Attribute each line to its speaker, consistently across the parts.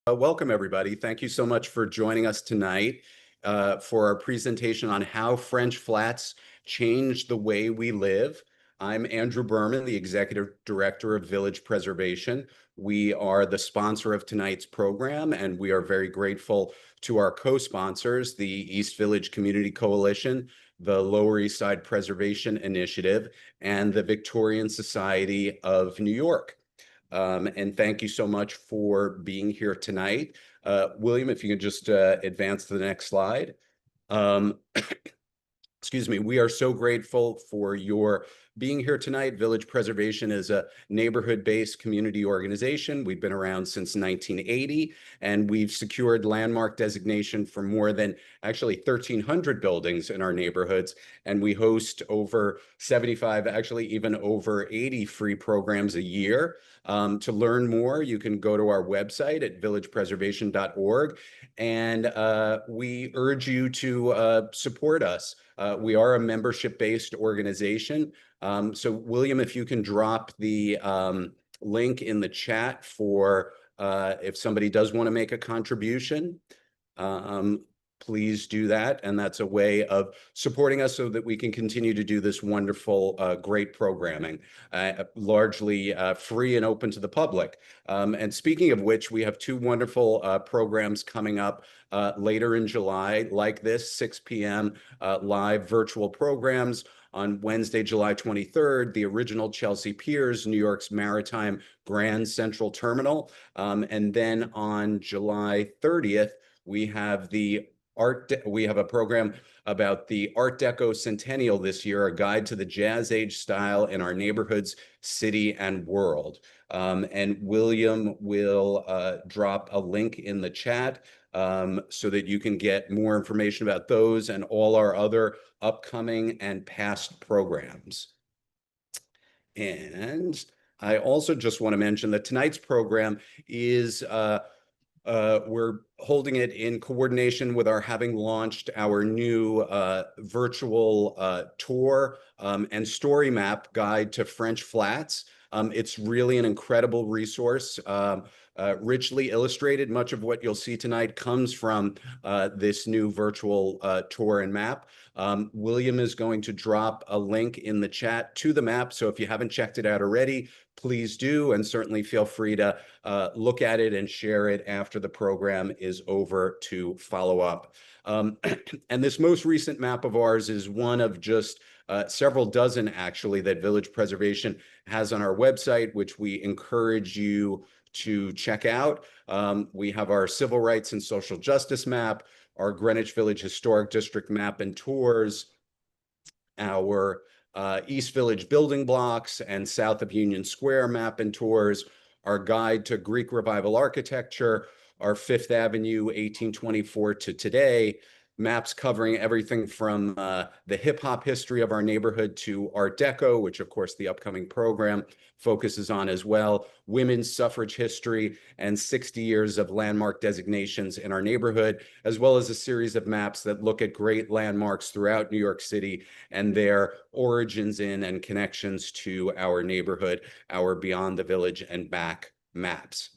Speaker 1: Welcome, everybody. Thank you so much for joining us tonight for our presentation on how French flats change the way we live. I'm Andrew Berman, the Executive Director of Village Preservation. We are the sponsor of tonight's program, and we are very grateful to our co-sponsors, the East Village Community Coalition, the Lower East Side Preservation Initiative, and the Victorian Society of New York. And thank you so much for being here tonight. William, if you could just advance to the next slide. Excuse me, we are so grateful for your being here tonight. Village Preservation is a neighborhood-based community organization. We've been around since 1980, and we've secured landmark designation for more than actually 1,300 buildings in our neighborhoods. And we host over 75, actually even over 80 free programs a year. To learn more, you can go to our website at villagepreservation.org, and we urge you to support us. We are a membership-based organization. So William, if you can drop the link in the chat for if somebody does want to make a contribution, please do that. And that's a way of supporting us so that we can continue to do this wonderful, great programming, largely free and open to the public. And speaking of which, we have two wonderful programs coming up later in July, like this 6 p.m. Live virtual programs. On Wednesday, July 23rd, the original Chelsea Piers, New York's maritime Grand Central Terminal. And then on July 30th, we have a program about the Art Deco Centennial this year, a guide to the Jazz Age style in our neighborhoods, city, and world. And William will drop a link in the chat so that you can get more information about those and all our other upcoming and past programs. And I also just want to mention that tonight's program is we're holding it in coordination with our having launched our new virtual tour and story map guide to French flats. It's really an incredible resource, richly illustrated. Much of what you'll see tonight comes from this new virtual tour and map. William is going to drop a link in the chat to the map. So if you haven't checked it out already, please do, and certainly feel free to look at it and share it after the program is over to follow up. And this most recent map of ours is one of just several dozen, actually, that Village Preservation has on our website, which we encourage you to check out. We have our civil rights and social justice map, our Greenwich Village Historic District map and tours, our East Village building blocks and South of Union Square map and tours, our guide to Greek Revival architecture, our Fifth Avenue 1824 to today, maps covering everything from the hip hop history of our neighborhood to Art Deco, which of course the upcoming program focuses on as well, women's suffrage history, and 60 years of landmark designations in our neighborhood, as well as a series of maps that look at great landmarks throughout New York City and their origins in and connections to our neighborhood, our Beyond the Village and Back maps.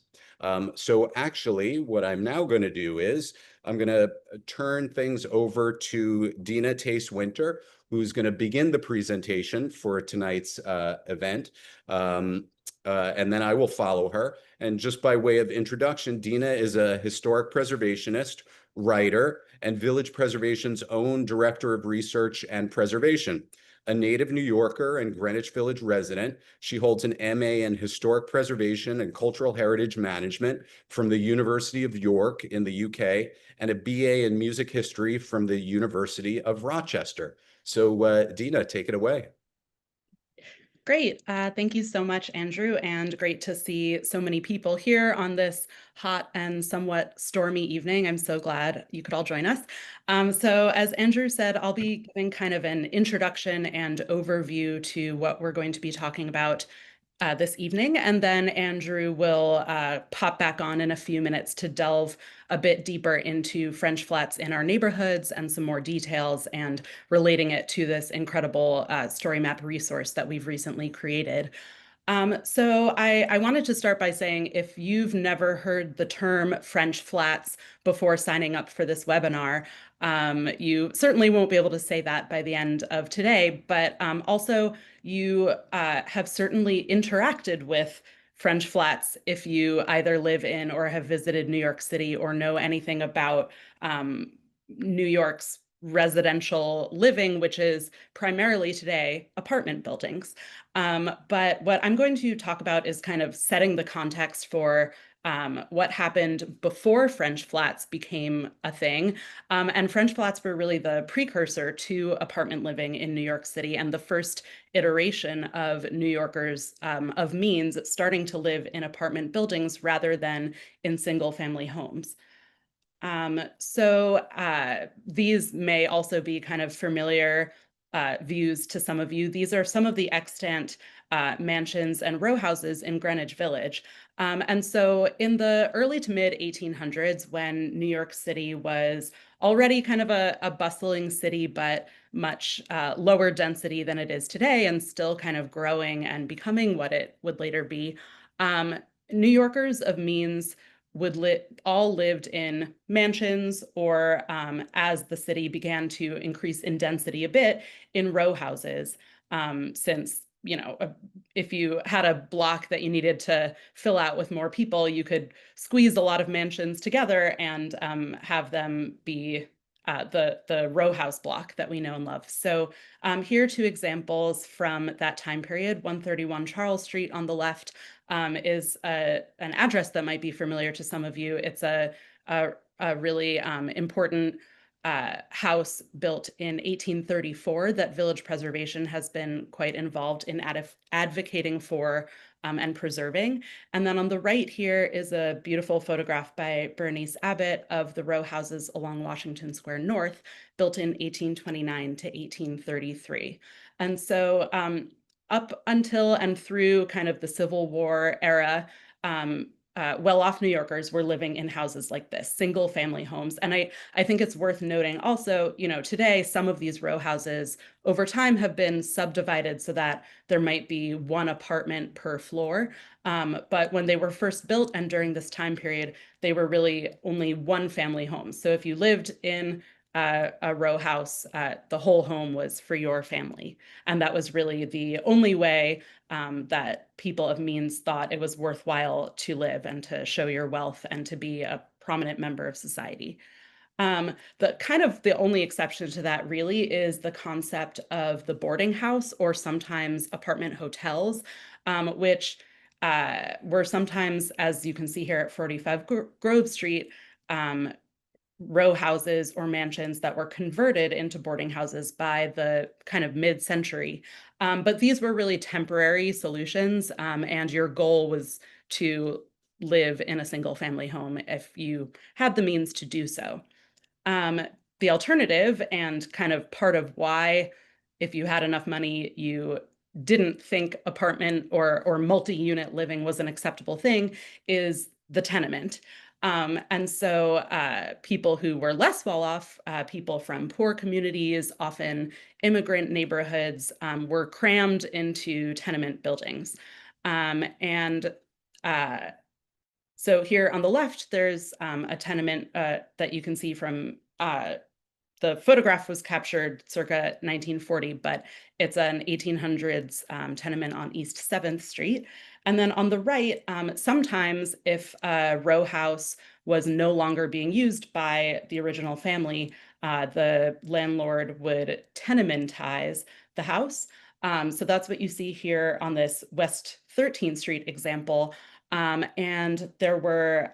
Speaker 1: So actually, what I'm now going to do is I'm going to turn things over to Dina Tace-Winter, who's going to begin the presentation for tonight's event. And then I will follow her. And just by way of introduction, Dina is a historic preservationist, writer, and Village Preservation's own Director of Research and Preservation. A native New Yorker and Greenwich Village resident, she holds an MA in Historic Preservation and Cultural Heritage Management from the University of York in the UK, and a BA in Music History from the University of Rochester. So Dina, take it away.
Speaker 2: Great. Thank you so much, Andrew, and great to see so many people here on this hot and somewhat stormy evening. I'm so glad you could all join us. So as Andrew said, I'll be giving kind of an introduction and overview to what we're going to be talking about this evening, and then Andrew will pop back on in a few minutes to delve a bit deeper into French flats in our neighborhoods and some more details and relating it to this incredible story map resource that we've recently created. So I wanted to start by saying if you've never heard the term French flats before signing up for this webinar, you certainly won't be able to say that by the end of today, but also you have certainly interacted with French flats if you either live in or have visited New York City or know anything about New York's residential living, which is primarily today apartment buildings. But what I'm going to talk about is kind of setting the context for what happened before French flats became a thing. And French flats were really the precursor to apartment living in New York City and the first iteration of New Yorkers of means starting to live in apartment buildings rather than in single family homes. These may also be kind of familiar views to some of you. These are some of the extant mansions and row houses in Greenwich Village. And so in the early to mid 1800s, when New York City was already kind of a bustling city, but much lower density than it is today, and still kind of growing and becoming what it would later be, um, New Yorkers of means all lived in mansions or as the city began to increase in density a bit in row houses since if you had a block that you needed to fill out with more people, you could squeeze a lot of mansions together and have them be the row house block that we know and love. So here are two examples from that time period. 131 Charles Street on the left is an address that might be familiar to some of you. It's a really important house built in 1834 that Village Preservation has been quite involved in advocating for and preserving. And then on the right here is a beautiful photograph by Bernice Abbott of the row houses along Washington Square North, built in 1829 to 1833. And so up until and through kind of the Civil War era, well-off New Yorkers were living in houses like this, single family homes. And I think it's worth noting also, today, some of these row houses over time have been subdivided so that there might be one apartment per floor. But when they were first built and during this time period, they were really only one family homes. So if you lived in a row house, the whole home was for your family. And that was really the only way that people of means thought it was worthwhile to live and to show your wealth and to be a prominent member of society. The only exception to that really is the concept of the boarding house or sometimes apartment hotels, which were sometimes, as you can see here at 45 Grove Street, row houses or mansions that were converted into boarding houses by the kind of mid-century. But these were really temporary solutions, and your goal was to live in a single family home if you had the means to do so. The alternative, and kind of part of why, if you had enough money, you didn't think apartment or multi-unit living was an acceptable thing, is the tenement. And so people who were less well off, people from poor communities, often immigrant neighborhoods, were crammed into tenement buildings. And so here on the left, there's a tenement that you can see from the photograph was captured circa 1940, but it's an 1800s tenement on East 7th Street. And then on the right, sometimes if a row house was no longer being used by the original family, the landlord would tenementize the house. So that's what you see here on this West 13th Street example. And there were,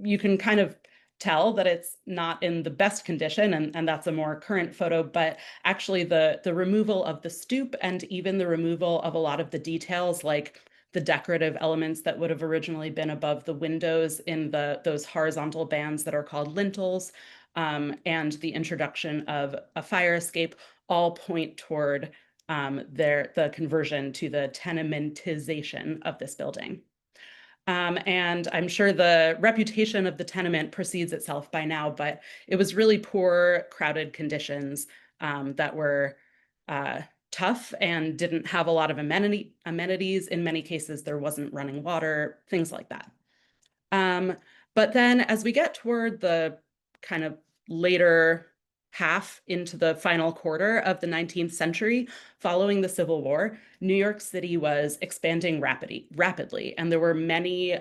Speaker 2: you can kind of tell that it's not in the best condition, and that's a more current photo, but actually the removal of the stoop and even the removal of a lot of the details, like the decorative elements that would have originally been above the windows in those horizontal bands that are called lintels, and the introduction of a fire escape, all point toward the conversion to the tenementization of this building. And I'm sure the reputation of the tenement precedes itself by now, but it was really poor, crowded conditions that were tough and didn't have a lot of amenities. In many cases, there wasn't running water, things like that. But then as we get toward the kind of later half into the final quarter of the 19th century, following the Civil War, New York City was expanding rapidly, and there were many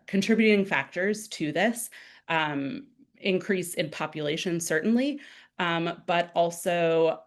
Speaker 2: contributing factors to this. Increase in population, certainly, but also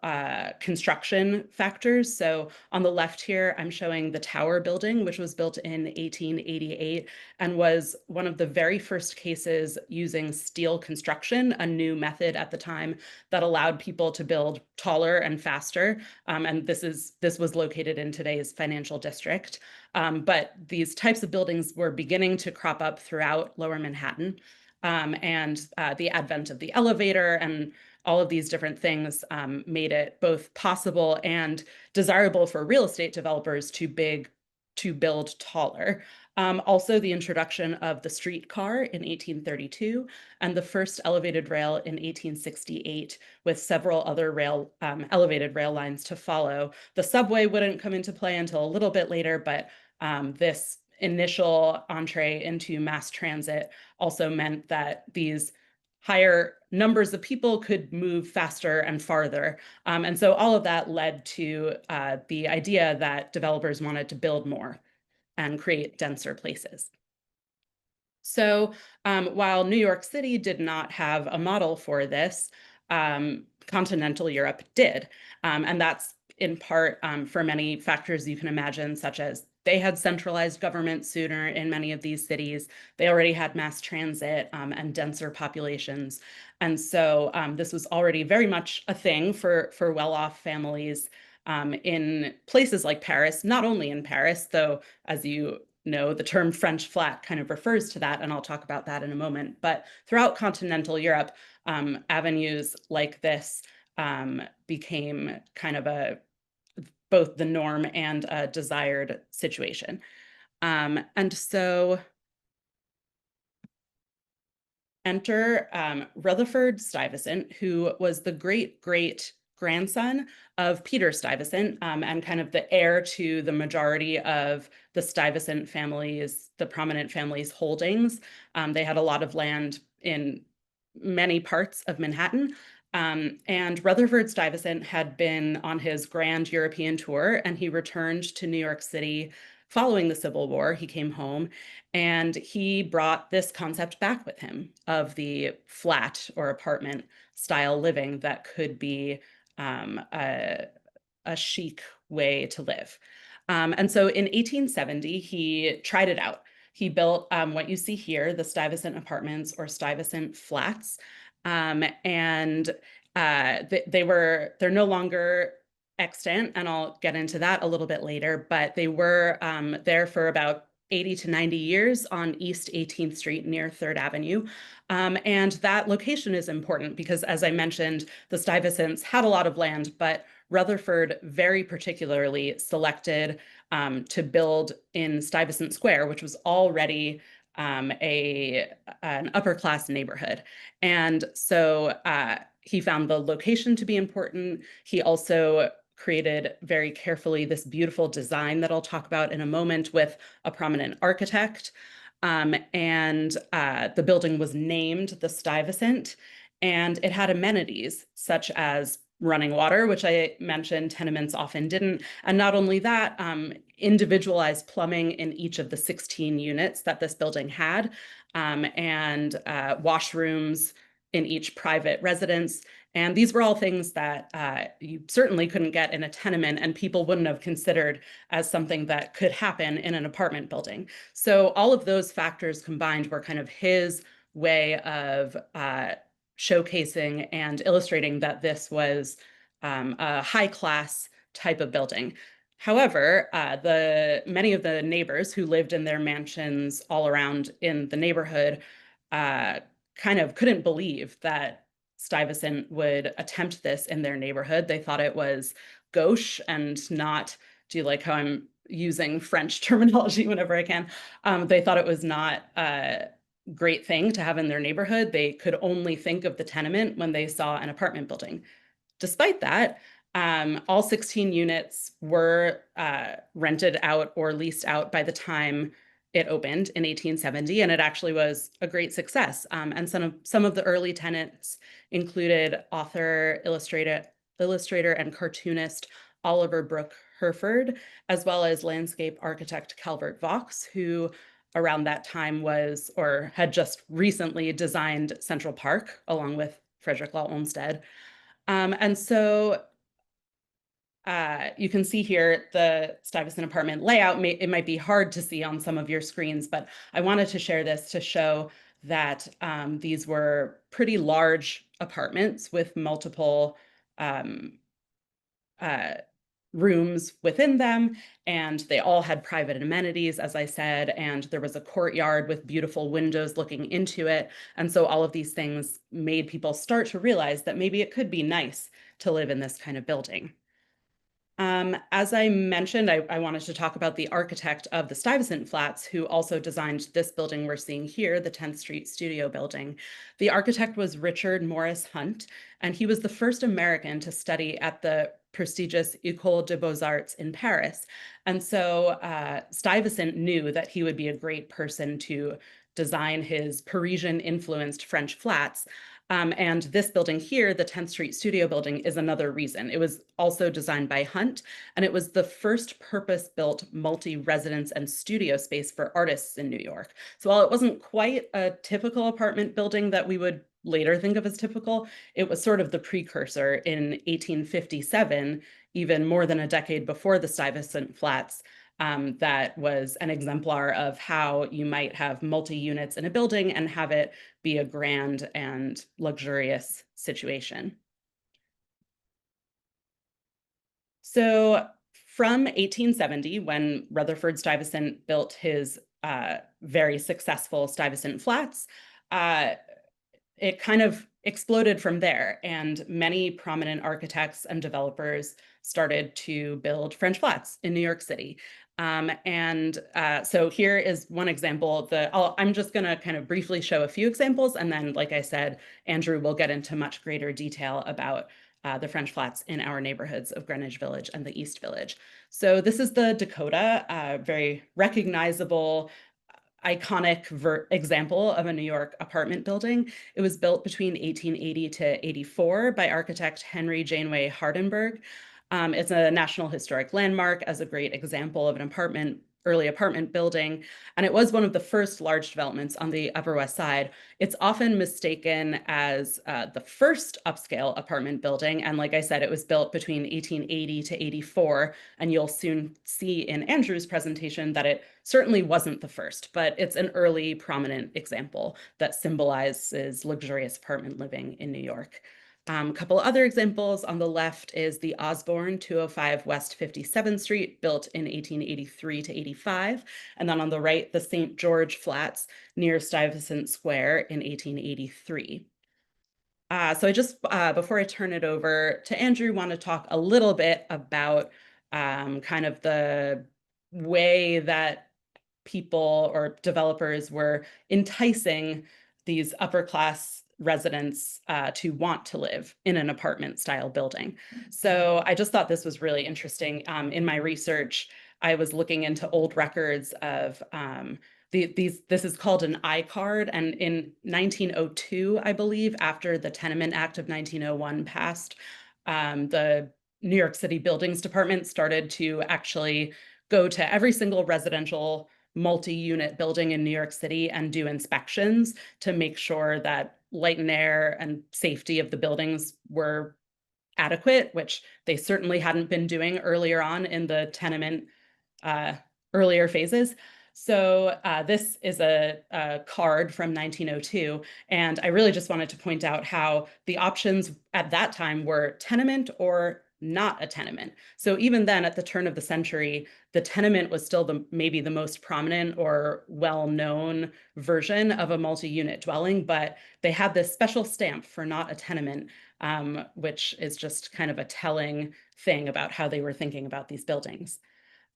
Speaker 2: construction factors. So on the left here, I'm showing the Tower Building, which was built in 1888 and was one of the very first cases using steel construction, a new method at the time that allowed people to build taller and faster. And this was located in today's financial district. But these types of buildings were beginning to crop up throughout Lower Manhattan. And the advent of the elevator and all of these different things made it both possible and desirable for real estate developers to build taller. Also, the introduction of the streetcar in 1832 and the first elevated rail in 1868, with several other elevated rail lines to follow. The subway wouldn't come into play until a little bit later, but this initial entree into mass transit also meant that these higher numbers of people could move faster and farther. And so all of that led to the idea that developers wanted to build more and create denser places. So while New York City did not have a model for this, continental Europe did. And that's in part for many factors you can imagine, such as they had centralized government sooner in many of these cities. They already had mass transit and denser populations. And so this was already very much a thing for well-off families in places like Paris, not only in Paris, though, as you know, the term French flat kind of refers to that, and I'll talk about that in a moment. But throughout continental Europe, avenues like this became kind of both the norm and a desired situation. And so enter Rutherford Stuyvesant, who was the great-great-grandson of Peter Stuyvesant and kind of the heir to the majority of the Stuyvesant family's, the prominent family's holdings. They had a lot of land in many parts of Manhattan. And Rutherford Stuyvesant had been on his grand European tour, and he returned to New York City following the Civil War. He came home, and he brought this concept back with him of the flat or apartment style living that could be a chic way to live. And so in 1870, he tried it out. He built what you see here, the Stuyvesant Apartments or Stuyvesant Flats. And they're no longer extant, and I'll get into that a little bit later, but they were there for about 80 to 90 years on East 18th Street near 3rd Avenue. And that location is important because, as I mentioned, the Stuyvesants had a lot of land, but Rutherford very particularly selected to build in Stuyvesant Square, which was already an upper class neighborhood. And so he found the location to be important. He also created very carefully this beautiful design that I'll talk about in a moment with a prominent architect. And the building was named the Stuyvesant, and it had amenities such as running water, which I mentioned tenements often didn't. And not only that, individualized plumbing in each of the 16 units that this building had, and washrooms in each private residence. And these were all things that you certainly couldn't get in a tenement, and people wouldn't have considered as something that could happen in an apartment building. So all of those factors combined were kind of his way of showcasing and illustrating that this was a high-class type of building. However, many of the neighbors who lived in their mansions all around in the neighborhood kind of couldn't believe that Stuyvesant would attempt this in their neighborhood. They thought it was gauche and not, do you like how I'm using French terminology whenever I can? They thought it was not a great thing to have in their neighborhood. They could only think of the tenement when they saw an apartment building. Despite that, All 16 units were rented out or leased out by the time it opened in 1870, and it actually was a great success. And some of the early tenants included author, illustrator, and cartoonist Oliver Brooke Herford, as well as landscape architect Calvert Vaux, who around that time was or had just recently designed Central Park along with Frederick Law Olmsted. And so you can see here the Stuyvesant apartment layout. It might be hard to see on some of your screens, but I wanted to share this to show that these were pretty large apartments with multiple um, uh, rooms within them, and they all had private amenities, as I said, and there was a courtyard with beautiful windows looking into it. And so all of these things made people start to realize that maybe it could be nice to live in this kind of building. As I mentioned, I wanted to talk about the architect of the Stuyvesant Flats, who also designed this building we're seeing here, the 10th Street Studio Building. The architect was Richard Morris Hunt, and he was the first American to study at the prestigious École des Beaux-Arts in Paris. And so Stuyvesant knew that he would be a great person to design his Parisian-influenced French flats. And this building here, the 10th Street Studio Building, is another reason. It was also designed by Hunt, and it was the first purpose-built multi-residence and studio space for artists in New York. So while it wasn't quite a typical apartment building that we would later think of as typical, it was sort of the precursor in 1857, even more than a decade before the Stuyvesant Flats. That was an exemplar of how you might have multi-units in a building and have it be a grand and luxurious situation. So from 1870, when Rutherford Stuyvesant built his very successful Stuyvesant Flats, it kind of exploded from there, and many prominent architects and developers started to build French flats in New York City. So here is one example. I'm just going to kind of briefly show a few examples, and then, like I said, Andrew will get into much greater detail about the French flats in our neighborhoods of Greenwich Village and the East Village. So this is the Dakota, very recognizable iconic example of a New York apartment building. It was built between 1880 to 84 by architect Henry Janeway Hardenberg. It's a National Historic Landmark as a great example of an early apartment building, and it was one of the first large developments on the Upper West Side. It's often mistaken as the first upscale apartment building, and like I said, it was built between 1880 to 84, and you'll soon see in Andrew's presentation that it certainly wasn't the first, but it's an early prominent example that symbolizes luxurious apartment living in New York. A couple other examples on the left is the Osborne 205 West 57th Street, built in 1883 to 85. And then on the right, the St. George Flats near Stuyvesant Square in 1883. So I just, before I turn it over to Andrew, want to talk a little bit about kind of the way that people or developers were enticing these upper class residents to want to live in an apartment style building. So I just thought this was really interesting. In my research, I was looking into old records of this is called an I card. And in 1902, I believe, after the Tenement Act of 1901 passed, the New York City Buildings Department started to actually go to every single residential multi-unit building in New York City and do inspections to make sure that light and air and safety of the buildings were adequate, which they certainly hadn't been doing earlier on in the tenement earlier phases. So this is a card from 1902, and I really just wanted to point out how the options at that time were tenement or not a tenement. So even then, at the turn of the century, the tenement was still maybe the most prominent or well-known version of a multi-unit dwelling, but they had this special stamp for not a tenement, which is just kind of a telling thing about how they were thinking about these buildings.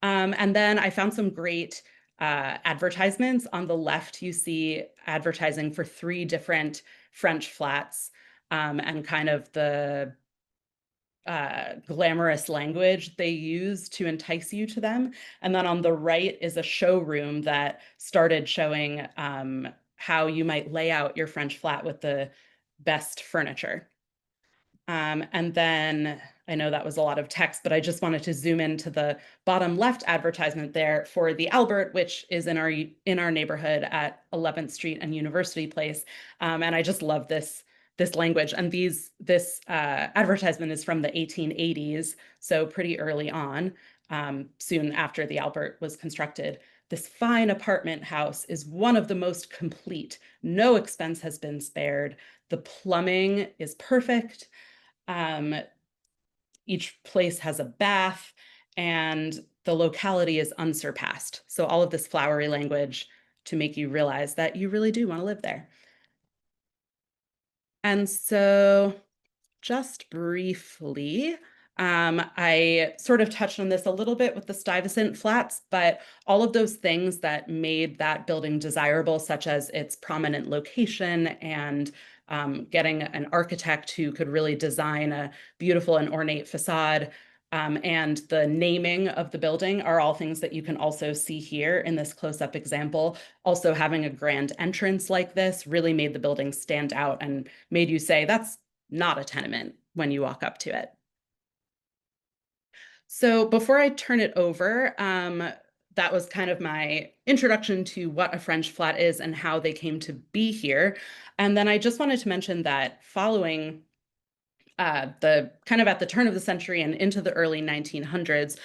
Speaker 2: And then I found some great advertisements. On the left, you see advertising for 3 different French flats, and kind of the glamorous language they use to entice you to them. And then on the right is a showroom that started showing how you might lay out your French flat with the best furniture. And then I know that was a lot of text, but I just wanted to zoom into the bottom left advertisement there for the Albert, which is in our neighborhood at 11th Street and University Place. And I just love this language. And this advertisement is from the 1880s, so pretty early on, soon after the Albert was constructed. This fine apartment house is one of the most complete. No expense has been spared. The plumbing is perfect. Each place has a bath, and the locality is unsurpassed. So all of this flowery language to make you realize that you really do want to live there. And so just briefly, I sort of touched on this a little bit with the Stuyvesant Flats, but all of those things that made that building desirable, such as its prominent location and getting an architect who could really design a beautiful and ornate facade, and the naming of the building are all things that you can also see here in this close-up example. Also, having a grand entrance like this really made the building stand out and made you say, that's not a tenement when you walk up to it. So before I turn it over, that was kind of my introduction to what a French flat is and how they came to be here. And then I just wanted to mention that following the kind of at the turn of the century and into the early 1900s,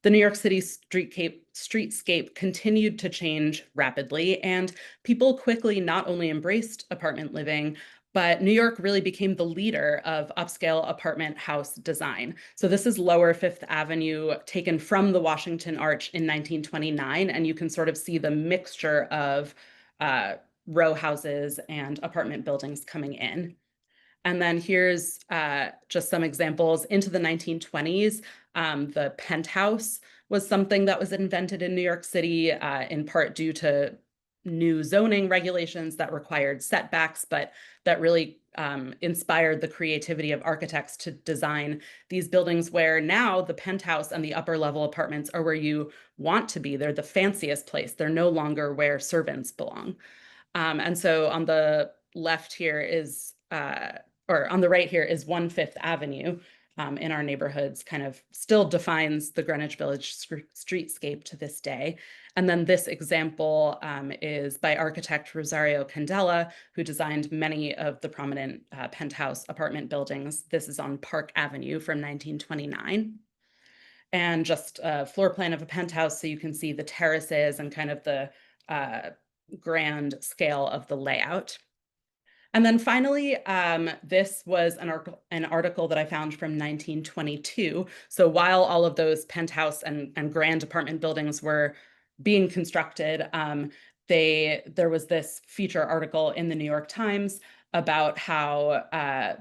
Speaker 2: the New York City streetscape continued to change rapidly, and people quickly not only embraced apartment living, but New York really became the leader of upscale apartment house design. So this is Lower Fifth Avenue, taken from the Washington Arch in 1929, and you can sort of see the mixture of row houses and apartment buildings coming in. And then here's just some examples. Into the 1920s, the penthouse was something that was invented in New York City, in part due to new zoning regulations that required setbacks, but that really inspired the creativity of architects to design these buildings where now the penthouse and the upper level apartments are where you want to be. They're the fanciest place. They're no longer where servants belong. And so on the left here is, or on the right here is 1/5 Avenue in our neighborhoods, kind of still defines the Greenwich Village streetscape to this day. And then this example is by architect Rosario Candela, who designed many of the prominent penthouse apartment buildings. This is on Park Avenue from 1929. And just a floor plan of a penthouse so you can see the terraces and kind of the grand scale of the layout. And then finally, this was an article that I found from 1922. So while all of those penthouse and grand apartment buildings were being constructed, there was this feature article in the New York Times about how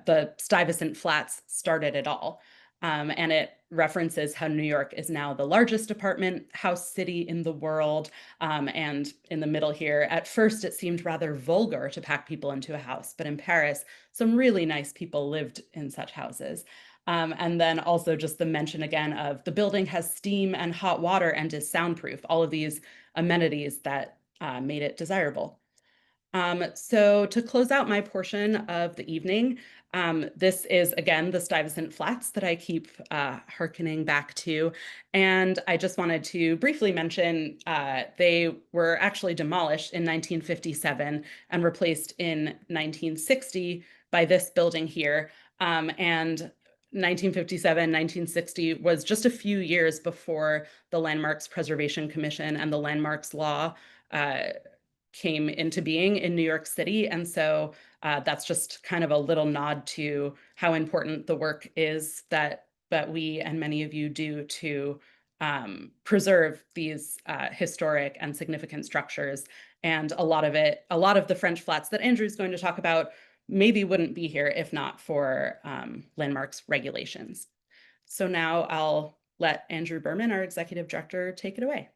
Speaker 2: the Stuyvesant Flats started it all. And it references how New York is now the largest apartment house city in the world. And in the middle here, at first it seemed rather vulgar to pack people into a house, but in Paris, some really nice people lived in such houses. And then also just the mention again of the building has steam and hot water and is soundproof, all of these amenities that made it desirable. So to close out my portion of the evening, this is again the Stuyvesant Flats that I keep hearkening back to. And I just wanted to briefly mention they were actually demolished in 1957 and replaced in 1960 by this building here. And 1957, 1960 was just a few years before the Landmarks Preservation Commission and the Landmarks Law came into being in New York City. And so that's just kind of a little nod to how important the work is that we and many of you do to preserve these historic and significant structures. And a lot of the French flats that Andrew's going to talk about maybe wouldn't be here if not for landmarks regulations. So now I'll let Andrew Berman, our executive director, take it away.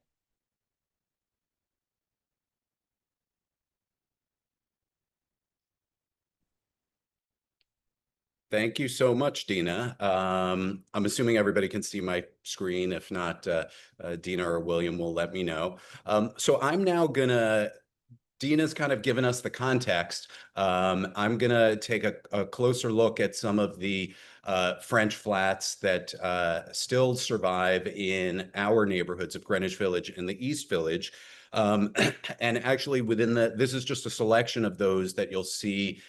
Speaker 1: Thank you so much, Dina. I'm assuming everybody can see my screen. If not, Dina or William will let me know. So I'm now gonna Dina's kind of given us the context. I'm going to take a closer look at some of the French flats that still survive in our neighborhoods of Greenwich Village and the East Village. Um, and actually this is just a selection of those that you'll see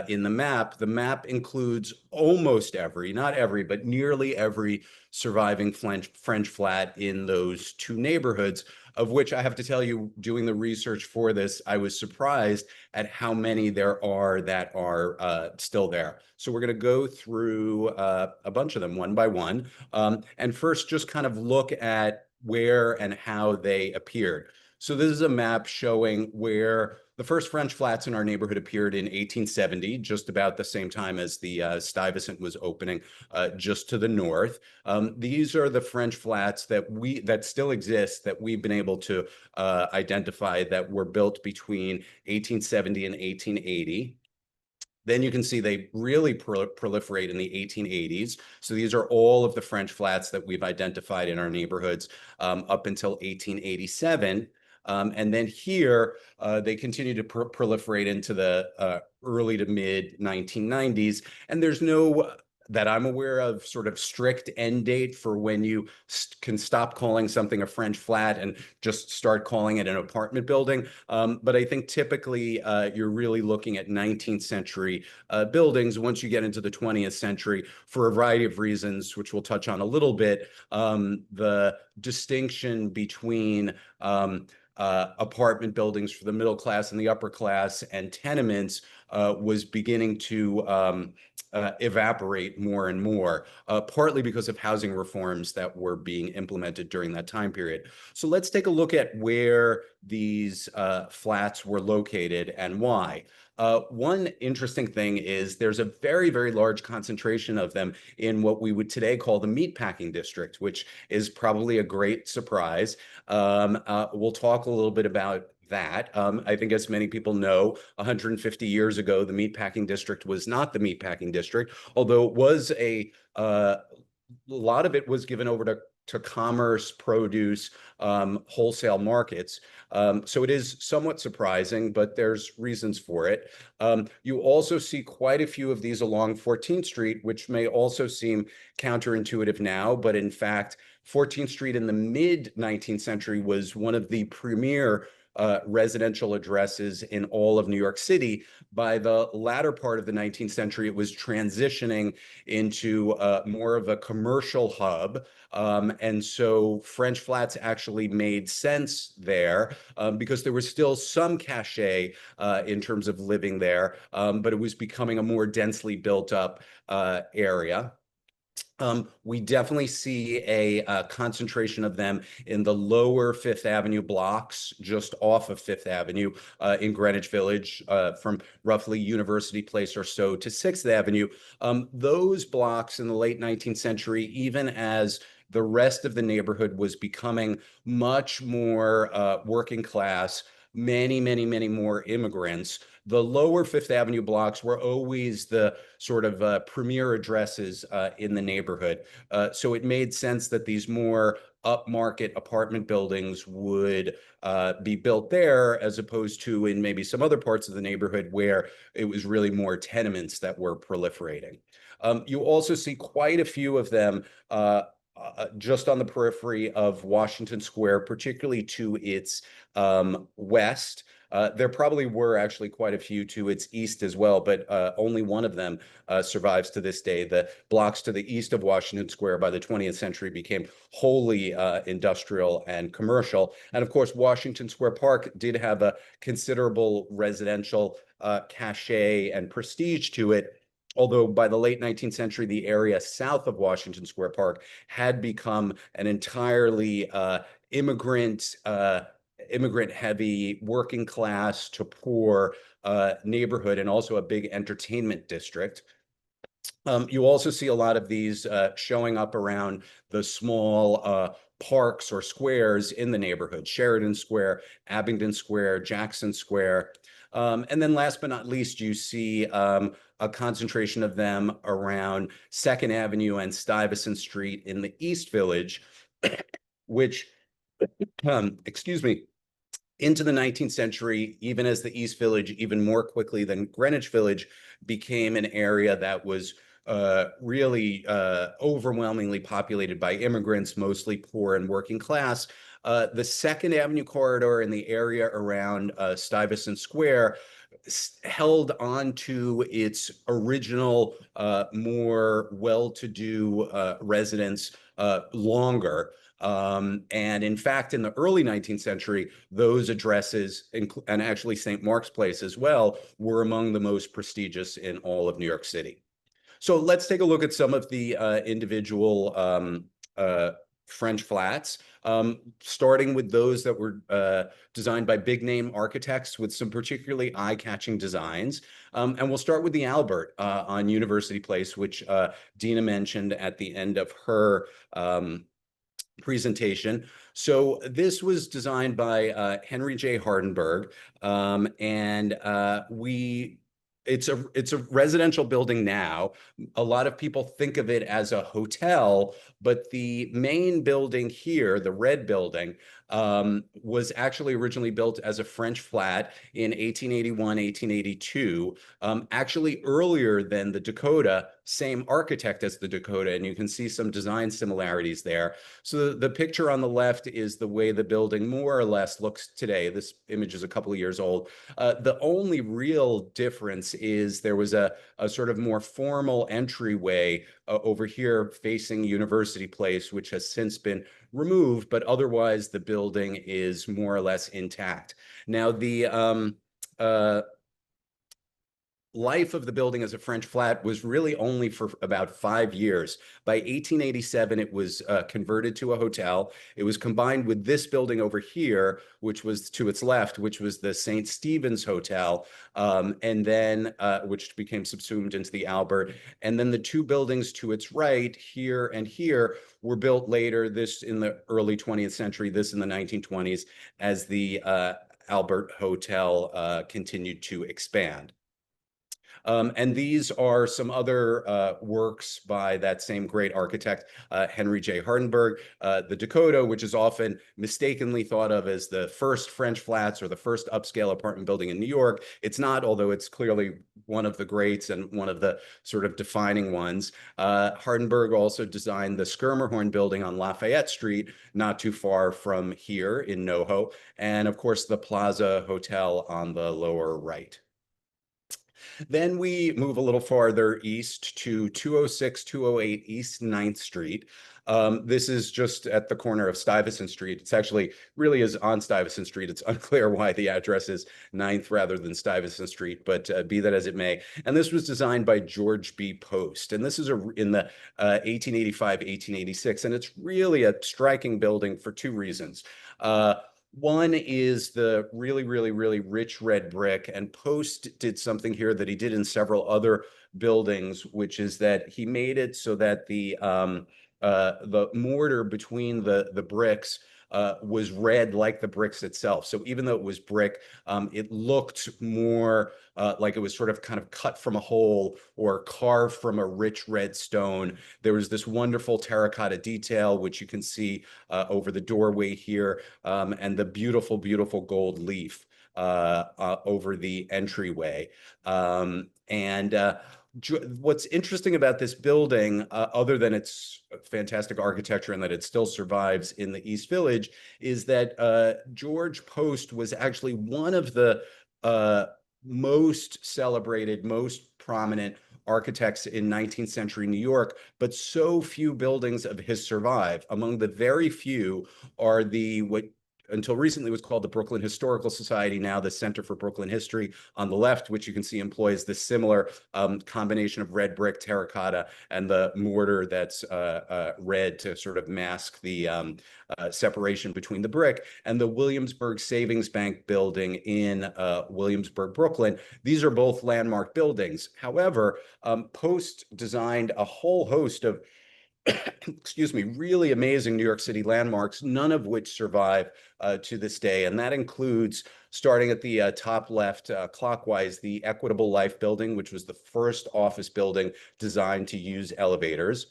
Speaker 1: in the map. The map includes almost every, not every, but nearly every surviving French flat in those two neighborhoods, of which I have to tell you, doing the research for this, I was surprised at how many there are that are still there. So we're going to go through a bunch of them one by one. And first, just kind of look at where and how they appeared. So this is a map showing where the first French flats in our neighborhood appeared in 1870, just about the same time as the Stuyvesant was opening, just to the north. These are the French flats that still exist, that we've been able to identify, that were built between 1870 and 1880. Then you can see they really proliferate in the 1880s. So these are all of the French flats that we've identified in our neighborhoods up until 1887. And then here, they continue to proliferate into the early to mid 1990s. And there's no, that I'm aware of, sort of strict end date for when you can stop calling something a French flat and just start calling it an apartment building. But I think typically you're really looking at 19th century buildings. Once you get into the 20th century, for a variety of reasons, which we'll touch on a little bit, the distinction between apartment buildings for the middle class and the upper class and tenements was beginning to evaporate more and more, partly because of housing reforms that were being implemented during that time period. So let's take a look at where these flats were located and why. One interesting thing is there's a very, very large concentration of them in what we would today call the meatpacking district, which is probably a great surprise. We'll talk a little bit about that. I think, as many people know, 150 years ago, the meatpacking district was not the meatpacking district, although it was a lot of it was given over to commerce, produce, wholesale markets. So it is somewhat surprising, but there's reasons for it. You also see quite a few of these along 14th Street, which may also seem counterintuitive now, but in fact, 14th Street in the mid 19th century was one of the premier residential addresses in all of New York City. By the latter part of the 19th century, it was transitioning into more of a commercial hub. And so French flats actually made sense there because there was still some cachet in terms of living there, but it was becoming a more densely built up area. We definitely see a concentration of them in the lower Fifth Avenue blocks, just off of Fifth Avenue in Greenwich Village, from roughly University Place or so to Sixth Avenue. Those blocks in the late 19th century, even as the rest of the neighborhood was becoming much more working class, many, many, many more immigrants. The lower Fifth Avenue blocks were always the sort of premier addresses in the neighborhood. So it made sense that these more upmarket apartment buildings would be built there, as opposed to in maybe some other parts of the neighborhood where it was really more tenements that were proliferating. You also see quite a few of them just on the periphery of Washington Square, particularly to its west. There probably were actually quite a few to its east as well, but only one of them survives to this day. The blocks to the east of Washington Square by the 20th century became wholly industrial and commercial. And of course, Washington Square Park did have a considerable residential cachet and prestige to it. Although by the late 19th century, the area south of Washington Square Park had become an entirely immigrant heavy, working class to poor neighborhood, and also a big entertainment district. You also see a lot of these showing up around the small parks or squares in the neighborhood: Sheridan Square, Abingdon Square, Jackson Square. And then last but not least, you see a concentration of them around Second Avenue and Stuyvesant Street in the East Village, which, excuse me, into the 19th century, even as the East Village, even more quickly than Greenwich Village, became an area that was really overwhelmingly populated by immigrants, mostly poor and working class. The Second Avenue corridor in the area around Stuyvesant Square held on to its original, more well-to-do residents longer. And in fact, in the early 19th century, those addresses, and actually St. Mark's Place as well, were among the most prestigious in all of New York City. So let's take a look at some of the individual French flats, starting with those that were designed by big name architects with some particularly eye-catching designs. And we'll start with the Albert on University Place, which Dina mentioned at the end of her presentation. So this was designed by Henry J. Hardenberg, and it's a residential building now. A lot of people think of it as a hotel, but the main building here, the red building, was actually originally built as a French flat in 1881, 1882, actually earlier than the Dakota, same architect as the Dakota, and you can see some design similarities there. So the picture on the left is the way the building more or less looks today. This image is a couple of years old. The only real difference is there was a sort of more formal entryway over here facing University Place, which has since been removed, but otherwise the building is more or less intact. Now, the life of the building as a French flat was really only for about 5 years. By 1887, it was converted to a hotel. It was combined with this building over here, which was to its left, which was the St. Stephen's Hotel, and then which became subsumed into the Albert. And then the two buildings to its right, here and here, were built later, this in the early 20th century, this in the 1920s, as the Albert Hotel continued to expand. And these are some other works by that same great architect, Henry J. Hardenberg. The Dakota, which is often mistakenly thought of as the first French flats or the first upscale apartment building in New York. It's not, although it's clearly one of the greats and one of the sort of defining ones. Hardenberg also designed the Schermerhorn building on Lafayette Street, not too far from here in NoHo, and of course the Plaza Hotel on the lower right. Then we move a little farther east to 206, 208 East 9th Street. This is just at the corner of Stuyvesant Street. It's actually really is on Stuyvesant Street. It's unclear why the address is 9th rather than Stuyvesant Street, but be that as it may. And this was designed by George B. Post. And this is in the 1885, 1886. And it's really a striking building for two reasons. One is the really, really, really rich red brick, and Post did something here that he did in several other buildings, which is that he made it so that the mortar between the bricks was red like the bricks itself. So even though it was brick, it looked more like it was sort of kind of cut from a hole or carved from a rich red stone. There was this wonderful terracotta detail, which you can see over the doorway here, and the beautiful, beautiful gold leaf over the entryway. What's interesting about this building, other than its fantastic architecture and that it still survives in the East Village, is that George Post was actually one of the most celebrated, most prominent architects in 19th century New York, but so few buildings of his survive. Among the very few are what until recently was called the Brooklyn Historical Society, now the Center for Brooklyn History on the left, which you can see employs this similar combination of red brick, terracotta, and the mortar that's red to sort of mask the separation between the brick, and the Williamsburg Savings Bank building in Williamsburg, Brooklyn. These are both landmark buildings. However, Post designed a whole host of excuse me, really amazing New York City landmarks, none of which survive to this day. And that includes, starting at the top left clockwise, the Equitable Life Building, which was the first office building designed to use elevators.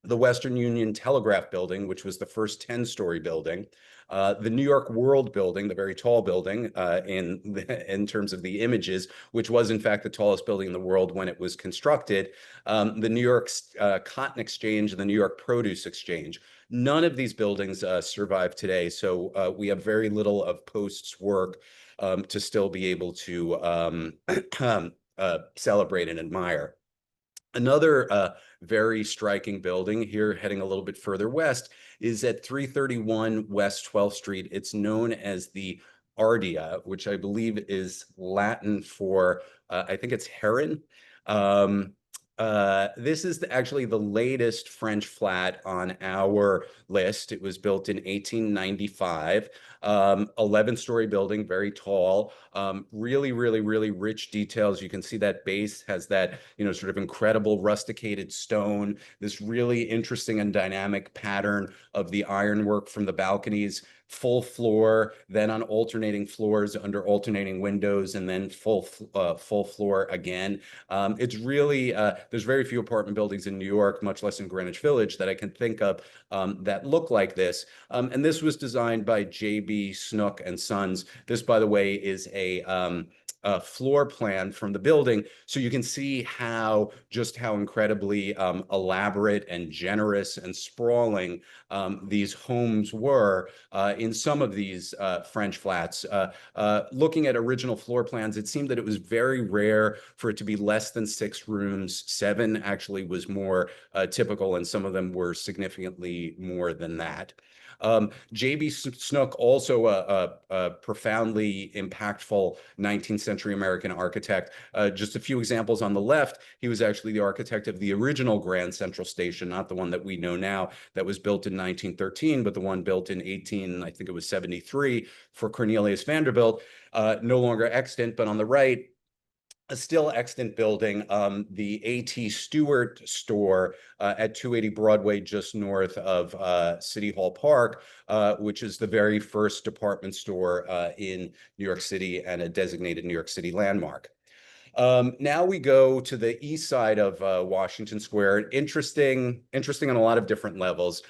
Speaker 1: The Western Union Telegraph Building, which was the first 10-story building, the New York World Building, the very tall building in terms of the images, which was in fact the tallest building in the world when it was constructed, the New York Cotton Exchange, and the New York Produce Exchange. None of these buildings survive today, so we have very little of Post's work to still be able to celebrate and admire. Another very striking building here, heading a little bit further west, is at 331 West 12th Street. It's known as the Ardea, which I believe is Latin for, I think it's heron. This is actually the latest French flat on our list. It was built in 1895. 11-story building, very tall. Really, really, really rich details. You can see that base has that, sort of incredible rusticated stone, this really interesting and dynamic pattern of the ironwork from the balconies, full floor, then on alternating floors under alternating windows, and then full floor again. It's really, there's very few apartment buildings in New York, much less in Greenwich Village, that I can think of that look like this. And this was designed by J.B. Snook and Sons. This, by the way, is a floor plan from the building, so you can see just how incredibly elaborate and generous and sprawling these homes were in some of these French flats. Looking at original floor plans, it seemed that it was very rare for it to be less than 6 rooms. 7 actually was more typical, and some of them were significantly more than that. J.B. Snook, also a profoundly impactful 19th century American architect. Just a few examples on the left, he was actually the architect of the original Grand Central Station, not the one that we know now that was built in 1913, but the one built in I think it was 73 for Cornelius Vanderbilt, no longer extant. But on the right, a still extant building, the A.T. Stewart store at 280 Broadway, just north of City Hall Park, which is the very first department store in New York City and a designated New York City landmark. Now we go to the east side of Washington Square. Interesting on a lot of different levels.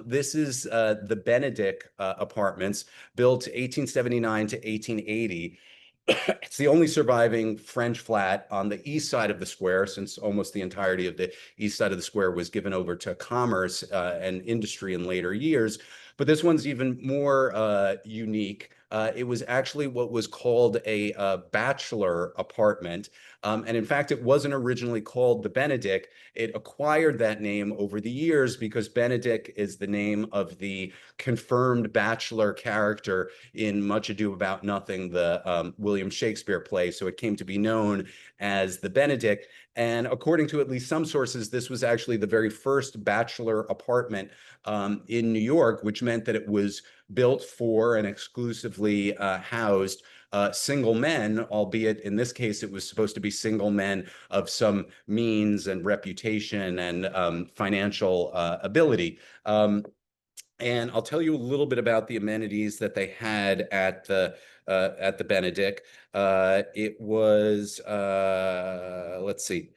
Speaker 1: This is the Benedict Apartments, built 1879 to 1880. It's the only surviving French flat on the east side of the square, since almost the entirety of the east side of the square was given over to commerce and industry in later years. But this one's even more unique. It was actually what was called a bachelor apartment. And in fact, it wasn't originally called the Benedict. It acquired that name over the years because Benedict is the name of the confirmed bachelor character in Much Ado About Nothing, the William Shakespeare play. So it came to be known as the Benedict. And according to at least some sources, this was actually the very first bachelor apartment in New York, which meant that it was built for and exclusively housed single men, albeit in this case, it was supposed to be single men of some means and reputation and financial ability. And I'll tell you a little bit about the amenities that they had at the Benedict. It was, let's see,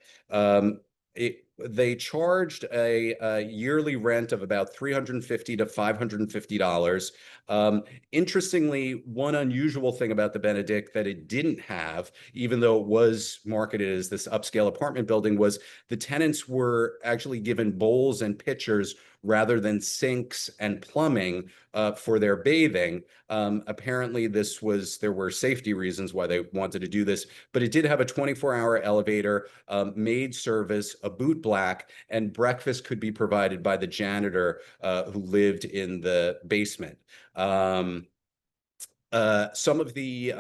Speaker 1: they charged a yearly rent of about $350 to $550. Interestingly, one unusual thing about the Benedict that it didn't have, even though it was marketed as this upscale apartment building, was the tenants were actually given bowls and pitchers rather than sinks and plumbing for their bathing. Apparently, there were safety reasons why they wanted to do this, but it did have a 24-hour elevator, maid service, a boot black, and breakfast could be provided by the janitor who lived in the basement. Some of the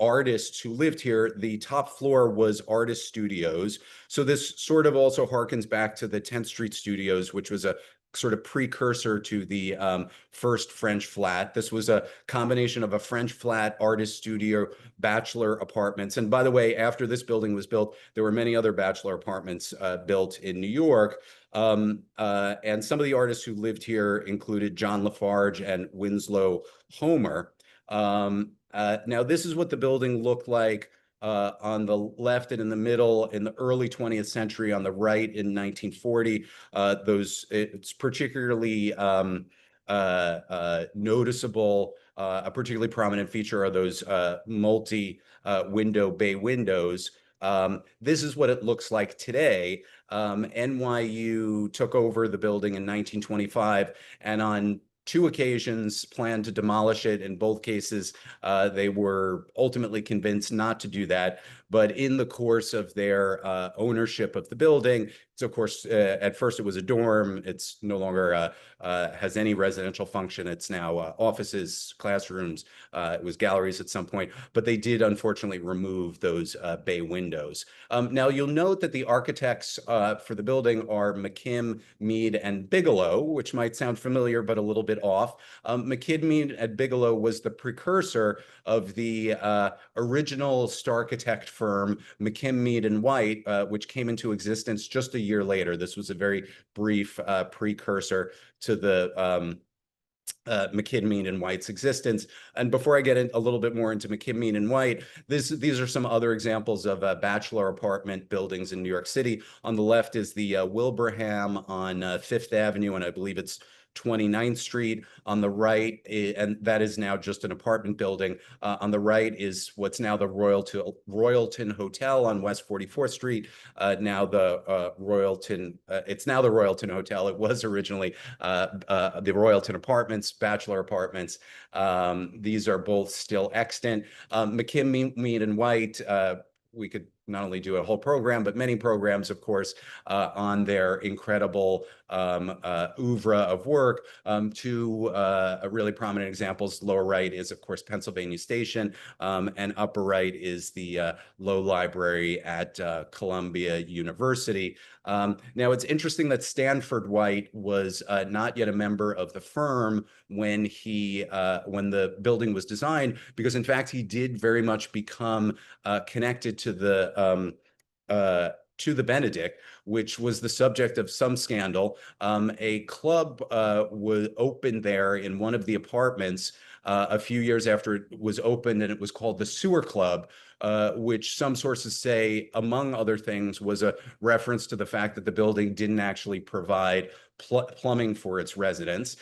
Speaker 1: artists who lived here, the top floor was artist studios. So this sort of also harkens back to the 10th Street Studios, which was a sort of precursor to the first French flat. This was a combination of a French flat, artist studio, bachelor apartments. And by the way, after this building was built, there were many other bachelor apartments built in New York. And some of the artists who lived here included John Lafarge and Winslow Homer. Now, this is what the building looked like on the left and in the middle in the early 20th century, on the right in 1940. It's particularly noticeable. A particularly prominent feature are those multi-window bay windows. This is what it looks like today. NYU took over the building in 1925, and on two occasions planned to demolish it. In both cases, they were ultimately convinced not to do that. But in the course of their ownership of the building, so of course, at first it was a dorm. It's no longer has any residential function. It's now offices, classrooms. It was galleries at some point, but they did unfortunately remove those bay windows. Now you'll note that the architects for the building are McKim, Mead, and Bigelow, which might sound familiar, but a little bit off. McKim, Mead, and Bigelow was the precursor of the original Starchitect firm, McKim, Mead, and White, which came into existence just a year later. This was a very brief precursor to the McKim, Mead, and White's existence. And before I get a little bit more into McKim, Mead, and White, these are some other examples of bachelor apartment buildings in New York City. On the left is the Wilbraham on Fifth Avenue, and I believe it's 29th Street. On the right, and that is now just an apartment building. On the right is what's now the Royalton Hotel on West 44th Street. Now the it's now the Royalton Hotel. It was originally the Royalton Apartments, bachelor apartments. These are both still extant. McKim, Mead, and White, we could not only do a whole program, but many programs, of course, on their incredible oeuvre of work. Two really prominent examples. Lower right is, of course, Pennsylvania Station, and upper right is the Low Library at Columbia University. Now, it's interesting that Stanford White was not yet a member of the firm when the building was designed, because in fact he did very much become connected to the Benedict, which was the subject of some scandal. A club was opened there in one of the apartments a few years after it was opened, and it was called the Sewer Club, which some sources say, among other things, was a reference to the fact that the building didn't actually provide plumbing for its residents.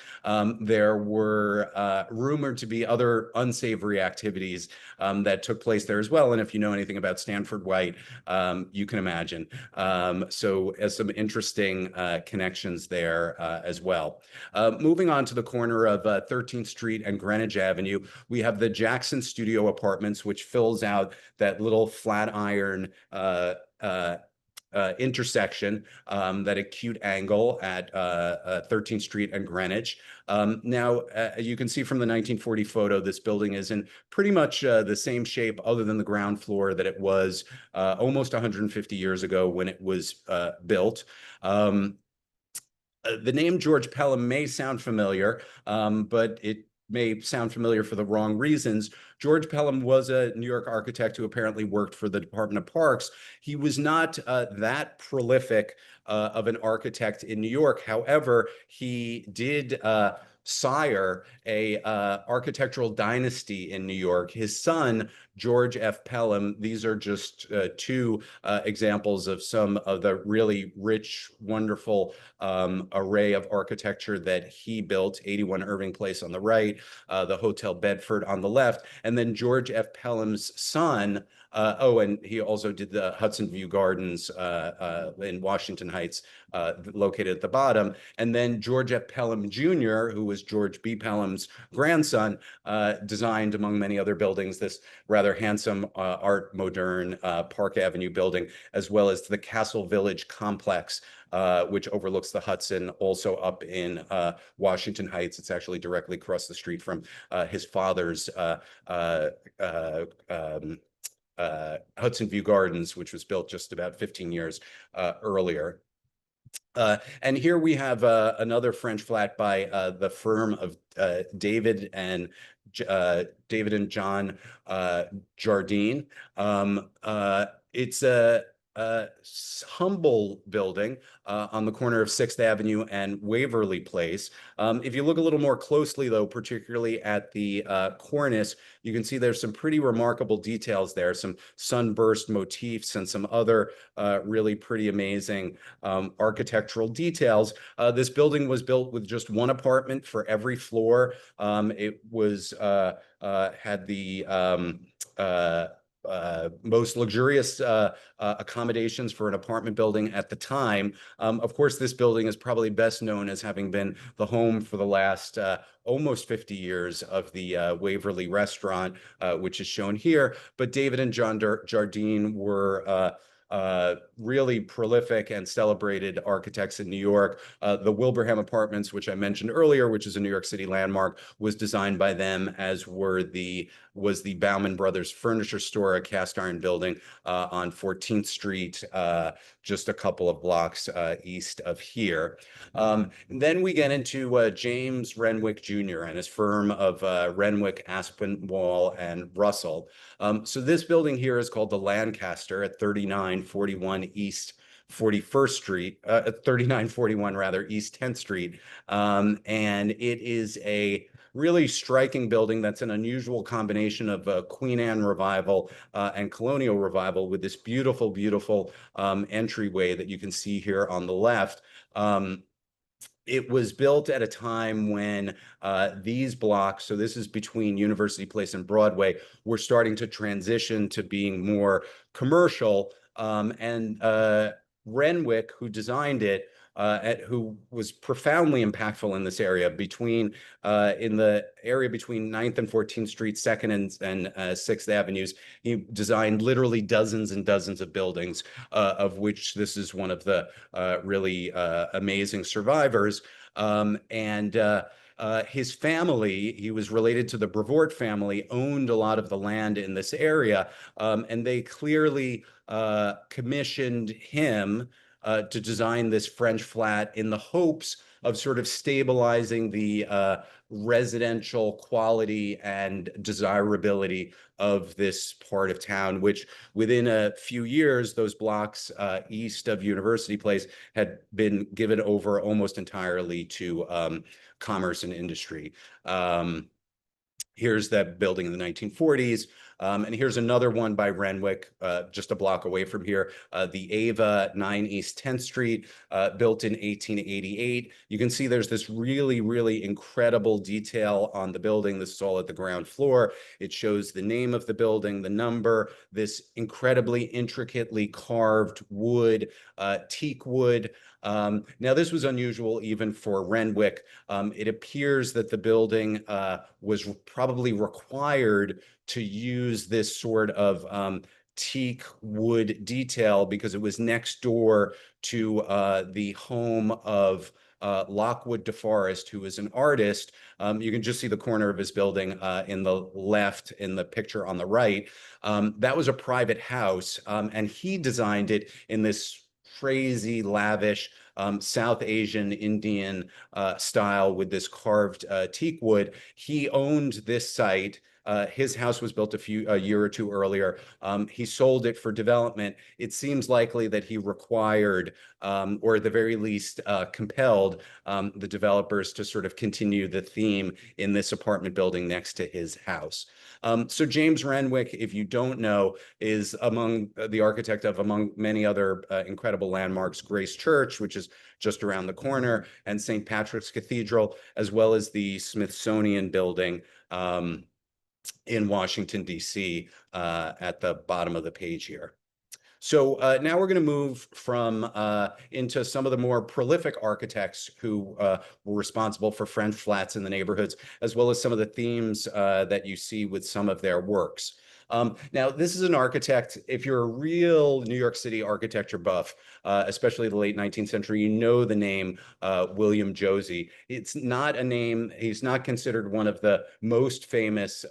Speaker 1: There were rumored to be other unsavory activities that took place there as well. And if you know anything about Stanford White, you can imagine. So as some interesting connections there as well. Moving on to the corner of 13th Street and Greenwich Avenue, we have the Jackson Studio Apartments, which fills out that little Flatiron intersection, that acute angle at 13th Street and Greenwich. Now, you can see from the 1940 photo, this building is in pretty much the same shape, other than the ground floor, that it was almost 150 years ago when it was built. The name George Pelham may sound familiar, but it may sound familiar for the wrong reasons. George Pelham was a New York architect who apparently worked for the Department of Parks. He was not that prolific of an architect in New York. However, he did sire a architectural dynasty in New York. His son, George F. Pelham, these are just two examples of some of the really rich, wonderful array of architecture that he built. 81 Irving Place on the right, the Hotel Bedford on the left, and then George F. Pelham's son, and he also did the Hudson View Gardens in Washington Heights, located at the bottom. And then George F. Pelham Jr., who was George B. Pelham's grandson, designed, among many other buildings, this rather handsome Art Moderne Park Avenue building, as well as the Castle Village complex, which overlooks the Hudson, also up in Washington Heights. It's actually directly across the street from his father's Hudson View Gardens, which was built just about 15 years earlier. And here we have another French flat by the firm of David and John Jardine. It's humble building on the corner of 6th Avenue and Waverly Place. If you look a little more closely, though, particularly at the cornice, you can see there's some pretty remarkable details there, some sunburst motifs and some other really pretty amazing architectural details. This building was built with just one apartment for every floor. It was had the most luxurious accommodations for an apartment building at the time. Of course, this building is probably best known as having been the home for the last almost 50 years of the Waverly restaurant, which is shown here. But David and John Jardine were really prolific and celebrated architects in New York. The Wilbraham Apartments, which I mentioned earlier, which is a New York City landmark, was designed by them, as was the Bauman Brothers Furniture Store, a cast iron building on 14th Street, just a couple of blocks east of here. Then we get into James Renwick Jr. and his firm of Renwick, Aspinwall, and Russell. So this building here is called the Lancaster at 3941 East 41st Street, 3941 rather, East 10th Street. And it is a really striking building that's an unusual combination of Queen Anne revival and colonial revival, with this beautiful, beautiful entryway that you can see here on the left. It was built at a time when these blocks, so this is between University Place and Broadway, were starting to transition to being more commercial. Renwick, who designed it, who was profoundly impactful in this area in the area between 9th and 14th Street, 2nd and 6th Avenues. He designed literally dozens and dozens of buildings, of which this is one of the really amazing survivors. His family, he was related to the Brevoort family, owned a lot of the land in this area, and they clearly commissioned him to design this French flat in the hopes of sort of stabilizing the residential quality and desirability of this part of town, which within a few years, those blocks east of University Place had been given over almost entirely to commerce and industry. Here's that building in the 1940s. And here's another one by Renwick, just a block away from here, the Ava, 9 East 10th Street, built in 1888. You can see there's this really, really incredible detail on the building. This is all at the ground floor. It shows the name of the building, the number, this incredibly intricately carved wood, teak wood. Now, this was unusual even for Renwick. It appears that the building was probably required to use this sort of teak wood detail because it was next door to the home of Lockwood DeForest, who is an artist. You can just see the corner of his building in the left in the picture on the right. That was a private house, and he designed it in this crazy, lavish South Asian Indian style with this carved teak wood. He owned this site. His house was built a year or two earlier. He sold it for development. It seems likely that he required, or at the very least compelled, the developers to sort of continue the theme in this apartment building next to his house. So James Renwick, if you don't know, is among the architect of, among many other incredible landmarks, Grace Church, which is just around the corner, and St. Patrick's Cathedral, as well as the Smithsonian Building in Washington, D.C., at the bottom of the page here. So now we're going to move from into some of the more prolific architects who were responsible for French flats in the neighborhoods, as well as some of the themes that you see with some of their works. Now, this is an architect, if you're a real New York City architecture buff, especially the late 19th century, you know the name William Josie. It's not a name, he's not considered one of the most famous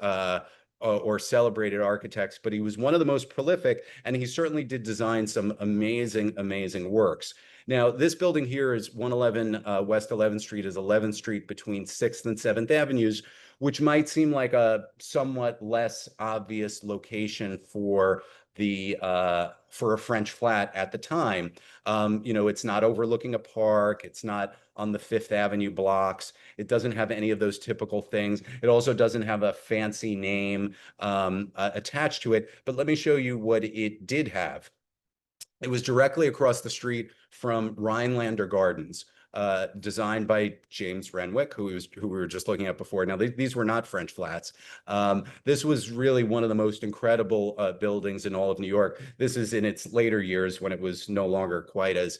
Speaker 1: or celebrated architects, but he was one of the most prolific, and he certainly did design some amazing, amazing works. Now, this building here is 111 West 11th Street, is 11th Street between 6th and 7th Avenues, which might seem like a somewhat less obvious location for for a French flat at the time. It's not overlooking a park. It's not on the Fifth Avenue blocks. It doesn't have any of those typical things. It also doesn't have a fancy name attached to it. But let me show you what it did have. It was directly across the street from Rhinelander Gardens, designed by James Renwick, who we were just looking at before. Now, these were not French flats. This was really one of the most incredible buildings in all of New York. This is in its later years when it was no longer quite as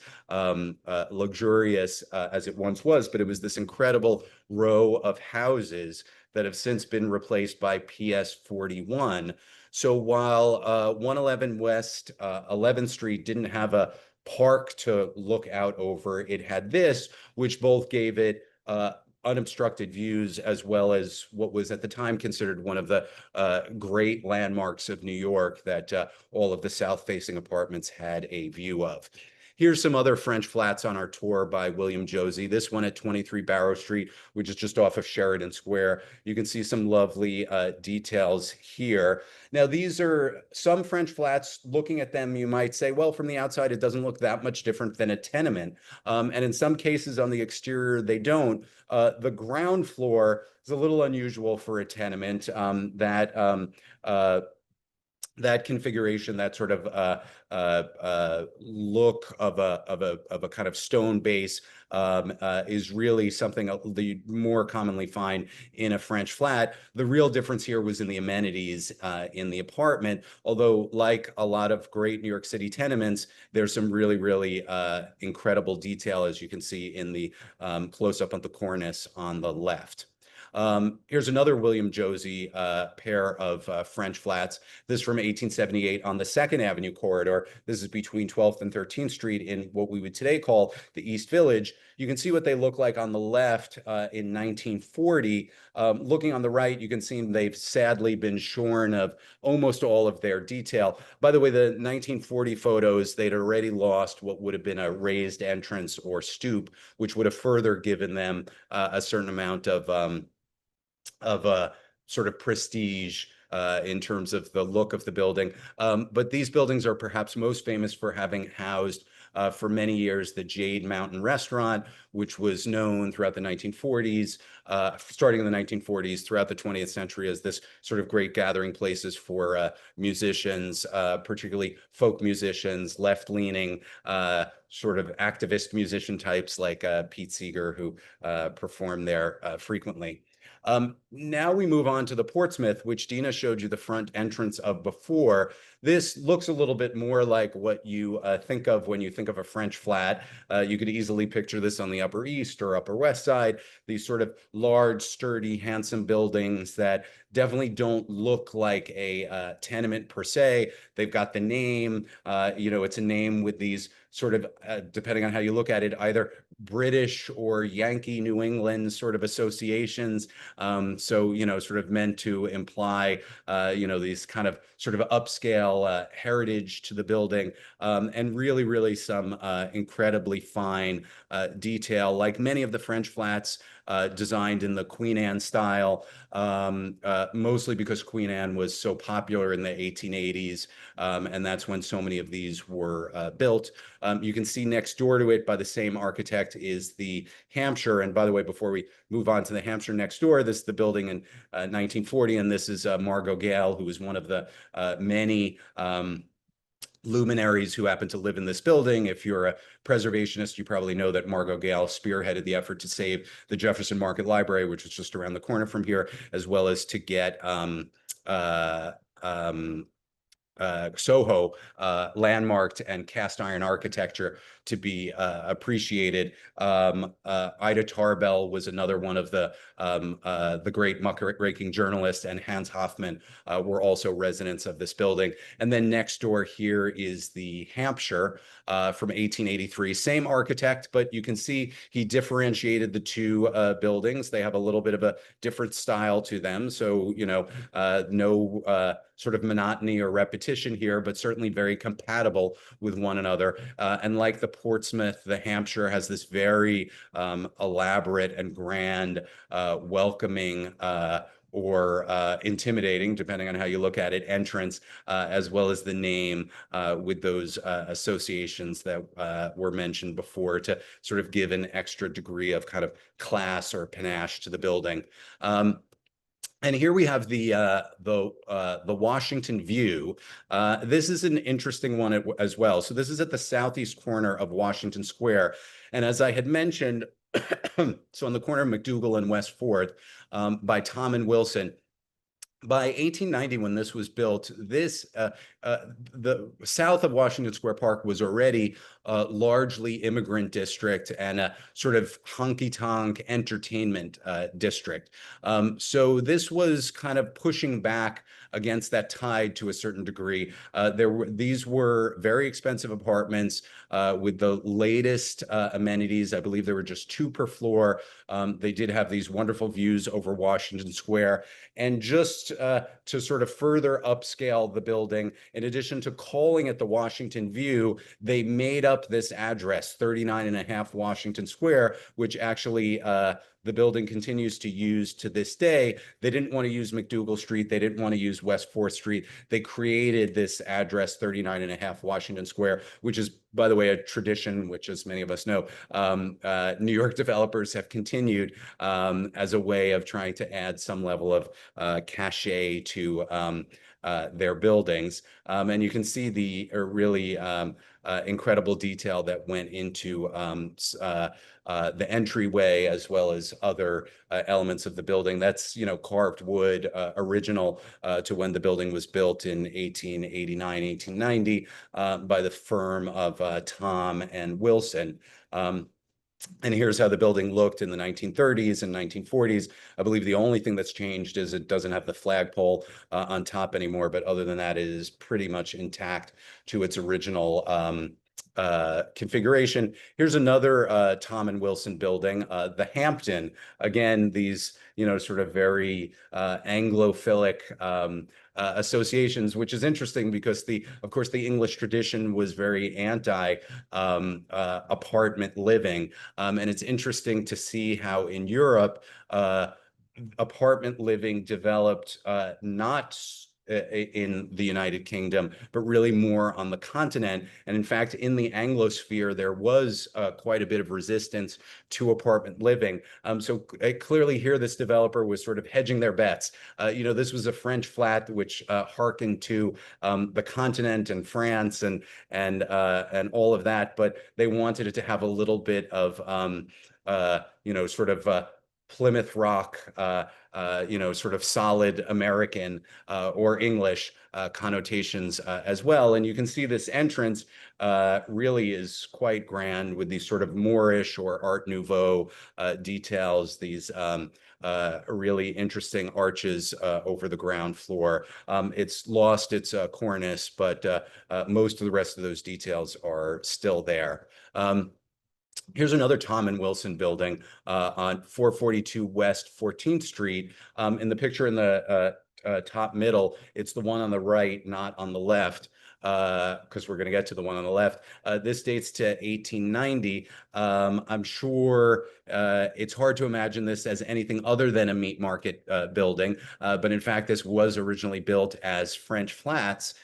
Speaker 1: luxurious as it once was, but it was this incredible row of houses that have since been replaced by PS 41. So while 111 West 11th Street didn't have a park to look out over, it had this, which both gave it unobstructed views as well as what was at the time considered one of the great landmarks of New York that all of the south-facing apartments had a view of. Here's some other French flats on our tour by William Josie. This one at 23 Barrow Street, which is just off of Sheridan Square. You can see some lovely details here. Now, these are some French flats. Looking at them, you might say, well, from the outside, it doesn't look that much different than a tenement. And in some cases on the exterior, they don't. The ground floor is a little unusual for a tenement. That configuration, that sort of look of a kind of stone base is really something that you more commonly find in a French flat. The real difference here was in the amenities in the apartment, although like a lot of great New York City tenements, there's some really, really incredible detail, as you can see in the close-up of the cornice on the left. Here's another William Josie pair of French flats. This from 1878 on the Second Avenue corridor. This is between 12th and 13th Street in what we would today call the East Village. You can see what they look like on the left in 1940. Looking on the right, you can see they've sadly been shorn of almost all of their detail. By the way, the 1940 photos, they'd already lost what would have been a raised entrance or stoop, which would have further given them a certain amount of sort of prestige in terms of the look of the building. But these buildings are perhaps most famous for having housed for many years the Jade Mountain Restaurant, which was known throughout the 1940s, starting in the 1940s, throughout the 20th century as this sort of great gathering places for musicians, particularly folk musicians, left-leaning, sort of activist musician types like Pete Seeger, who performed there frequently. Now we move on to the Portsmouth, which Dina showed you the front entrance of before. This looks a little bit more like what you think of when you think of a French flat. You could easily picture this on the Upper East or Upper West Side, these sort of large, sturdy, handsome buildings that definitely don't look like a tenement per se. They've got the name, it's a name with these sort of, depending on how you look at it, either British or Yankee New England sort of associations. So, sort of meant to imply, these kind of sort of upscale heritage to the building, and really, really some incredibly fine detail, like many of the French flats designed in the Queen Anne style, mostly because Queen Anne was so popular in the 1880s, and that's when so many of these were built. You can see next door to it by the same architect is the Hampshire. And by the way, before we move on to the Hampshire next door, this is the building in 1940, and this is Margot Gale, who was one of the many luminaries who happen to live in this building. If you're a preservationist, you probably know that Margot Gale spearheaded the effort to save the Jefferson Market Library, which was just around the corner from here, as well as to get Soho landmarked and cast iron architecture to be appreciated. Ida Tarbell was another one of the great muckraking journalists, and Hans Hofmann were also residents of this building. And then next door here is the Hampshire from 1883. Same architect, but you can see he differentiated the two buildings. They have a little bit of a different style to them. So, no sort of monotony or repetition here, but certainly very compatible with one another. And like the Portsmouth, the Hampshire has this very elaborate and grand, welcoming or intimidating, depending on how you look at it, entrance, as well as the name with those associations that were mentioned before to sort of give an extra degree of kind of class or panache to the building. And here we have the Washington view. This is an interesting one as well. So this is at the southeast corner of Washington Square. And as I had mentioned, so on the corner of McDougal and West 4th, by Tom and Wilson. By 1890, when this was built, the south of Washington Square Park was already a largely immigrant district and a sort of honky-tonk entertainment district. So this was kind of pushing back against that tide to a certain degree. These were very expensive apartments with the latest amenities. I believe there were just 2 per floor. They did have these wonderful views over Washington Square. And just to sort of further upscale the building, in addition to calling it the Washington View, they made up this address, 39.5 Washington Square, which actually the building continues to use to this day. They didn't want to use McDougal Street. They didn't want to use West 4th Street. They created this address, 39.5 Washington Square, which is, by the way, a tradition, which, as many of us know, New York developers have continued as a way of trying to add some level of cachet to their buildings. And you can see the really incredible detail that went into the entryway, as well as other elements of the building. That's, carved wood, original to when the building was built in 1889, 1890 by the firm of Tom and Wilson. And here's how the building looked in the 1930s and 1940s. I believe the only thing that's changed is it doesn't have the flagpole on top anymore, but other than that, it is pretty much intact to its original configuration. Here's another Tom and Wilson building, the Hampton. Again, these, sort of very Anglophilic associations, which is interesting because of course, the English tradition was very anti apartment living. And it's interesting to see how in Europe, apartment living developed not in the United Kingdom, but really more on the continent. And in fact, in the Anglosphere, there was quite a bit of resistance to apartment living. So clearly here, this developer was sort of hedging their bets. This was a French flat, which hearkened to the continent and France and all of that, but they wanted it to have a little bit of, sort of Plymouth Rock, sort of solid American or English connotations as well. And you can see this entrance really is quite grand with these sort of Moorish or Art Nouveau details, these really interesting arches over the ground floor. It's lost its cornice, but most of the rest of those details are still there. Here's another Tom and Wilson building on 442 West 14th Street. In the picture in the top middle, it's the one on the right, not on the left, because we're going to get to the one on the left. This dates to 1890. I'm sure it's hard to imagine this as anything other than a meat market building, but in fact, this was originally built as French flats.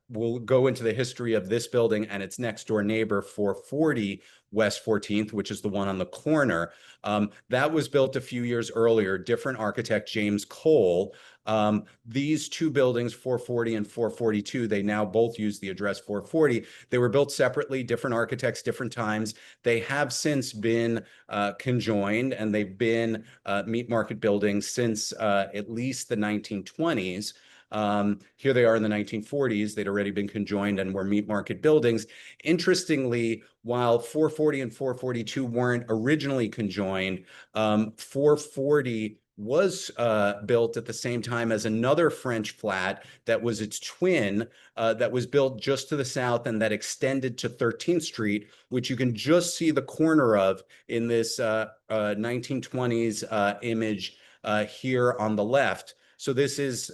Speaker 1: We'll go into the history of this building and its next door neighbor, 440 West 14th, which is the one on the corner. That was built a few years earlier, different architect, James Cole. These 2 buildings, 440 and 442, they now both use the address 440. They were built separately, different architects, different times. They have since been conjoined, and they've been meat market buildings since at least the 1920s. Here they are in the 1940s. They'd already been conjoined and were meat market buildings. Interestingly, while 440 and 442 weren't originally conjoined, 440 was built at the same time as another French flat that was its twin, that was built just to the south and that extended to 13th Street, which you can just see the corner of in this 1920s image here on the left. So this is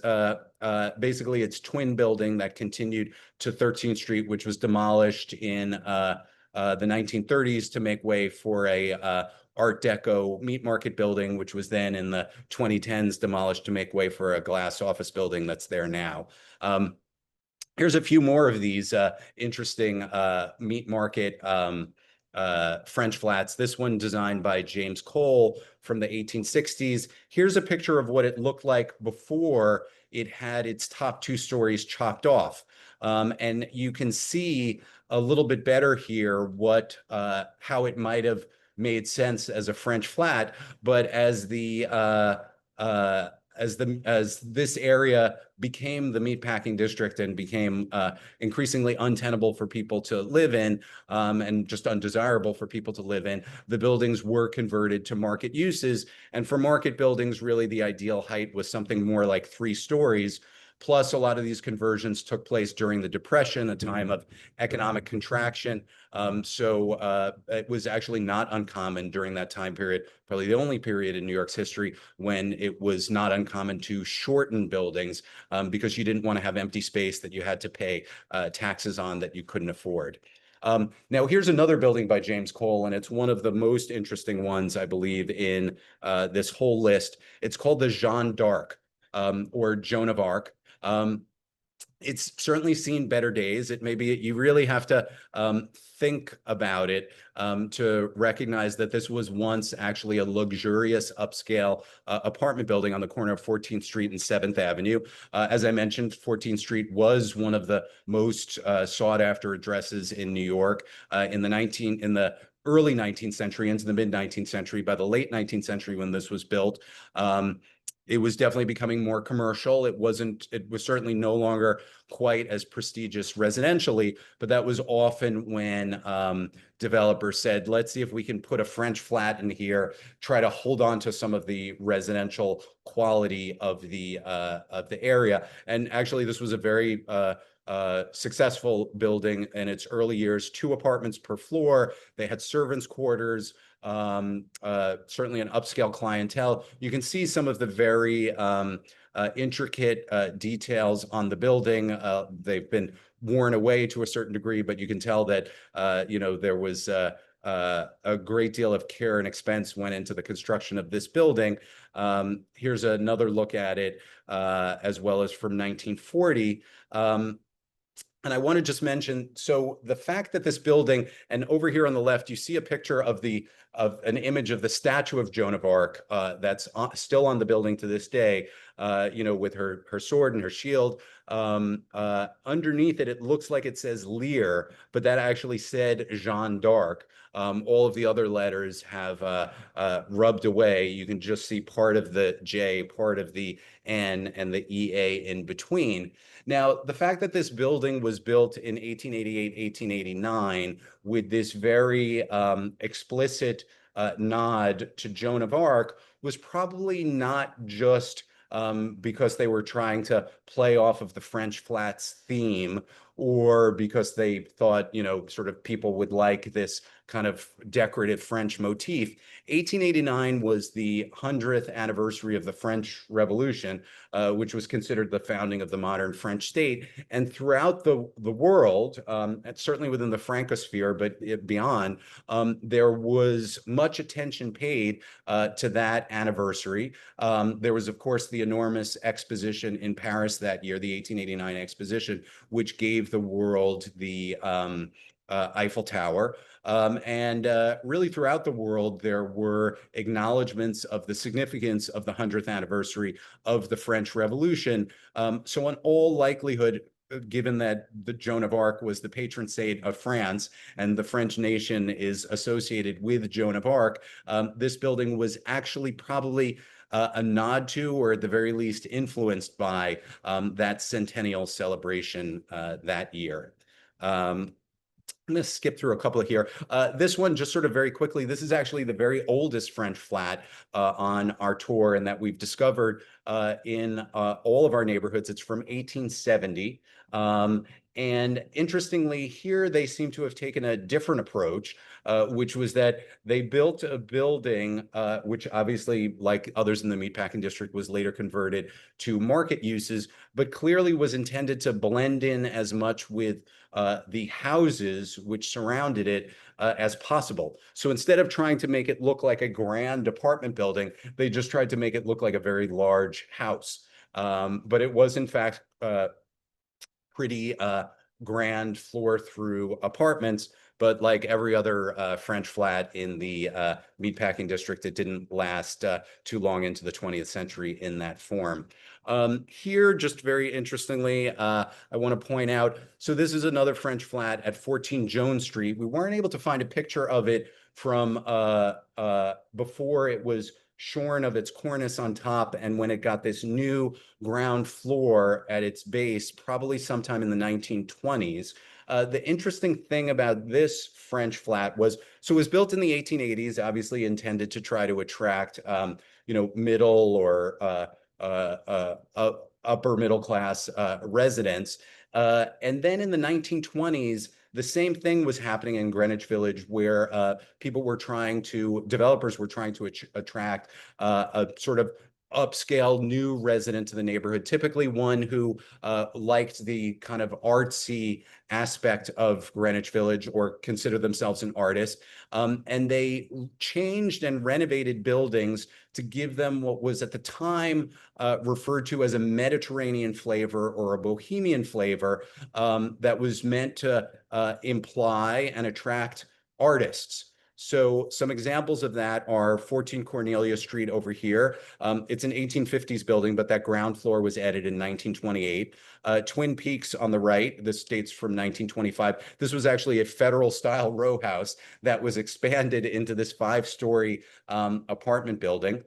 Speaker 1: basically its twin building that continued to 13th Street, which was demolished in the 1930s to make way for a Art Deco meat market building, which was then in the 2010s demolished to make way for a glass office building that's there now. Here's a few more of these interesting meat market French flats. This one designed by James Cole from the 1860s. Here's a picture of what it looked like before it had its top 2 stories chopped off. And you can see a little bit better here what how it might have made sense as a French flat, but as as this area became the meatpacking district and became increasingly untenable for people to live in, and just undesirable for people to live in, the buildings were converted to market uses. And for market buildings, really the ideal height was something more like 3 stories. Plus, a lot of these conversions took place during the Depression, a time of economic contraction. So it was actually not uncommon during that time period, probably the only period in New York's history when it was not uncommon to shorten buildings, because you didn't want to have empty space that you had to pay taxes on that you couldn't afford. Now, here's another building by James Cole, and it's one of the most interesting ones, I believe, in this whole list. It's called the Jeanne d'Arc, or Joan of Arc. It's certainly seen better days. It may be, you really have to think about it to recognize that this was once actually a luxurious upscale apartment building on the corner of 14th Street and 7th Avenue. As I mentioned, 14th Street was one of the most sought after addresses in New York in the early 19th century into the mid 19th century. By the late 19th century, when this was built, it was definitely becoming more commercial. It was certainly no longer quite as prestigious residentially, but that was often when developers said, let's see if we can put a French flat in here, try to hold on to some of the residential quality of the area. And actually, this was a very successful building in its early years, 2 apartments per floor. They had servants' quarters, certainly an upscale clientele. You can see some of the very intricate details on the building. They've been worn away to a certain degree, but you can tell that there was a great deal of care and expense went into the construction of this building. Here's another look at it, as well as from 1940. And I want to just mention, so the fact that this building, and over here on the left, you see a picture of an image of the statue of Joan of Arc that's still on the building to this day, with her sword and her shield. Underneath it, it looks like it says Lear, but that actually said Jeanne d'Arc. All of the other letters have rubbed away. You can just see part of the J, part of the N, and the EA in between. Now, the fact that this building was built in 1888, 1889 with this very explicit nod to Joan of Arc was probably not just because they were trying to play off of the French flats theme, or because they thought, sort of people would like this kind of decorative French motif. 1889 was the 100th anniversary of the French Revolution, which was considered the founding of the modern French state. And throughout the world, and certainly within the Francosphere, but beyond, there was much attention paid to that anniversary. There was, of course, the enormous exposition in Paris that year, the 1889 exposition, which gave the world the Eiffel Tower. And really throughout the world, there were acknowledgments of the significance of the 100th anniversary of the French Revolution. So in all likelihood, given that the Joan of Arc was the patron saint of France and the French nation is associated with Joan of Arc, this building was actually probably a nod to, or at the very least influenced by, that centennial celebration that year. I'm going to skip through a couple of here. This one, just sort of very quickly, this is actually the very oldest French flat on our tour, and that we've discovered in all of our neighborhoods. It's from 1870. And interestingly, here they seem to have taken a different approach, which was that they built a building, which obviously, like others in the meatpacking district, was later converted to market uses, but clearly was intended to blend in as much with the houses which surrounded it as possible. So instead of trying to make it look like a grand apartment building, they just tried to make it look like a very large house. But it was, in fact, pretty grand floor through apartments. But like every other French flat in the meatpacking district, it didn't last too long into the 20th century in that form. Here, just very interestingly, I want to point out, so this is another French flat at 14 Jones Street. We weren't able to find a picture of it from before it was shorn of its cornice on top, and when it got this new ground floor at its base, probably sometime in the 1920s. The interesting thing about this French flat was, so it was built in the 1880s, obviously intended to try to attract, middle or upper middle class residents. And then in the 1920s, the same thing was happening in Greenwich Village, where developers were trying to attract a sort of upscale new resident to the neighborhood, typically one who liked the kind of artsy aspect of Greenwich Village or considered themselves an artist. And they changed and renovated buildings to give them what was at the time referred to as a Mediterranean flavor or a Bohemian flavor, that was meant to imply and attract artists. So some examples of that are 14 Cornelia Street over here. It's an 1850s building, but that ground floor was added in 1928. Twin Peaks on the right, this dates from 1925. This was actually a federal style row house that was expanded into this 5-story apartment building.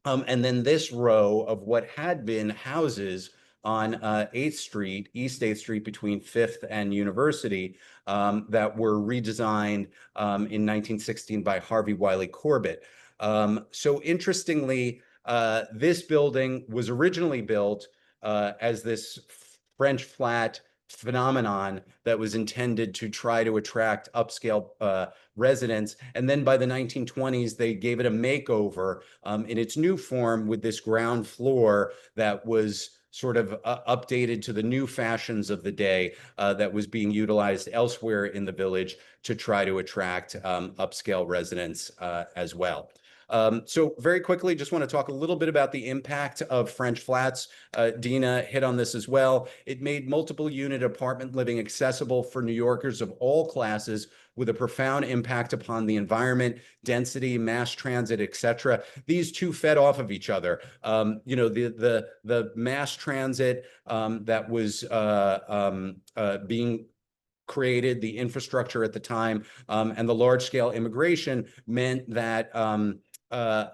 Speaker 1: And then this row of what had been houses on 8th Street, East 8th Street between 5th and University, that were redesigned in 1916 by Harvey Wiley Corbett. So interestingly, this building was originally built as this French flat phenomenon that was intended to try to attract upscale residents. And then by the 1920s, they gave it a makeover in its new form with this ground floor that was sort of updated to the new fashions of the day, that was being utilized elsewhere in the village to try to attract upscale residents as well. So very quickly, just want to talk a little bit about the impact of French flats. Dina hit on this as well. It made multiple unit apartment living accessible for New Yorkers of all classes, with a profound impact upon the environment, density, mass transit, etc. These two fed off of each other. The mass transit that was being created, the infrastructure at the time, and the large-scale immigration meant that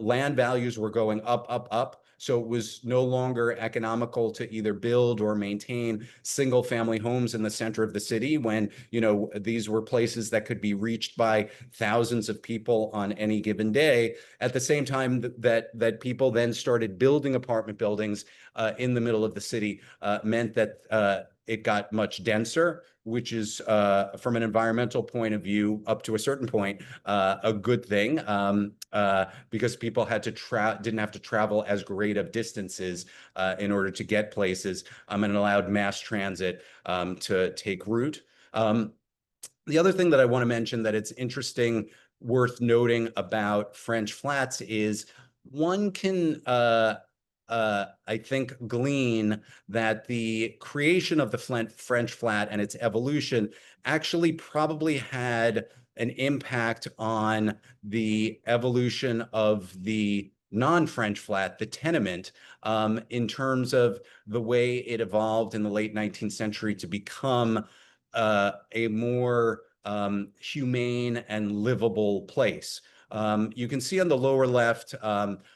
Speaker 1: land values were going up, up, up. So it was no longer economical to either build or maintain single family homes in the center of the city when, these were places that could be reached by thousands of people on any given day. At the same time that people then started building apartment buildings in the middle of the city, meant that it got much denser, which is, from an environmental point of view, up to a certain point, a good thing, because people didn't have to travel as great of distances in order to get places, and it allowed mass transit to take root. The other thing that I want to mention that it's interesting, worth noting about French flats is one can I think, glean that the creation of the French flat and its evolution actually probably had an impact on the evolution of the non-French flat, the tenement, in terms of the way it evolved in the late 19th century to become a more humane and livable place. You can see on the lower left,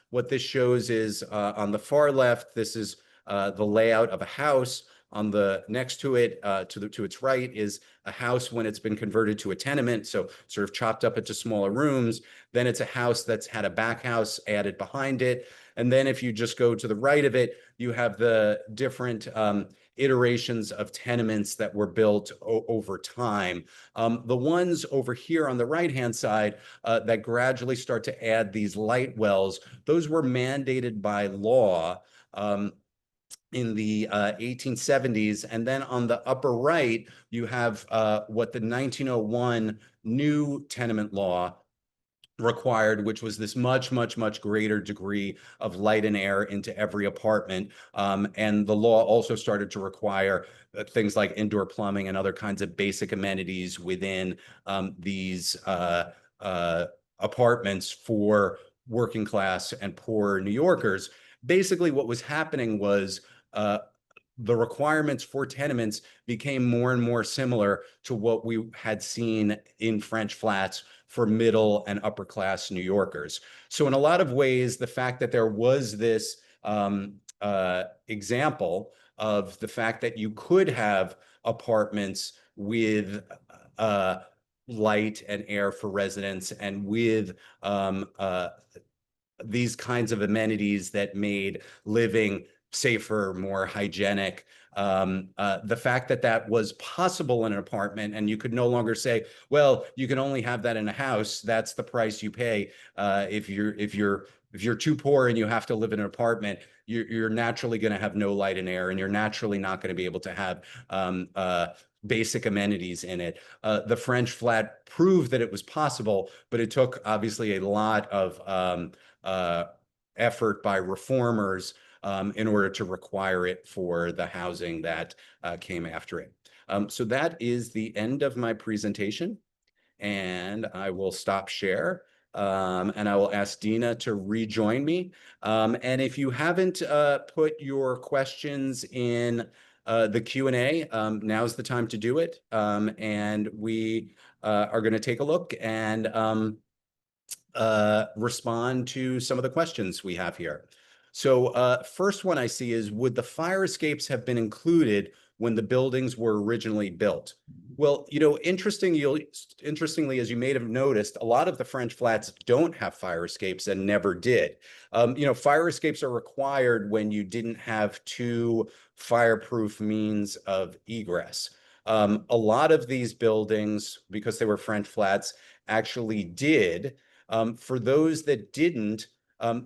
Speaker 1: what this shows is, on the far left, this is the layout of a house. On the next to it, to its right, is a house when it's been converted to a tenement, so sort of chopped up into smaller rooms. Then it's a house that's had a back house added behind it. And then if you just go to the right of it, you have the different iterations of tenements that were built over time. The ones over here on the right-hand side that gradually start to add these light wells, those were mandated by law in the 1870s. And then on the upper right, you have what the 1901 new tenement law required, which was this much greater degree of light and air into every apartment. And the law also started to require things like indoor plumbing and other kinds of basic amenities within these apartments for working class and poor New Yorkers. Basically, what was happening was the requirements for tenements became more and more similar to what we had seen in French flats for middle and upper class New Yorkers. So in a lot of ways, the fact that there was this example of the fact that you could have apartments with light and air for residents and with these kinds of amenities that made living safer, more hygienic. The fact that that was possible in an apartment, and you could no longer say, well, you can only have that in a house. That's the price you pay. If you're too poor and you have to live in an apartment, you're naturally going to have no light and air, and you're naturally not going to be able to have basic amenities in it. The French flat proved that it was possible, but it took obviously a lot of effort by reformers in order to require it for the housing that came after it. So that is the end of my presentation, and I will stop share. And I will ask Dina to rejoin me. And if you haven't put your questions in the Q&A, now's the time to do it. And we are going to take a look and respond to some of the questions we have here. So first one I see is, would the fire escapes have been included when the buildings were originally built? Well, interestingly, as you may have noticed, a lot of the French flats don't have fire escapes and never did. Fire escapes are required when you didn't have two fireproof means of egress. A lot of these buildings, because they were French flats, actually did. For those that didn't,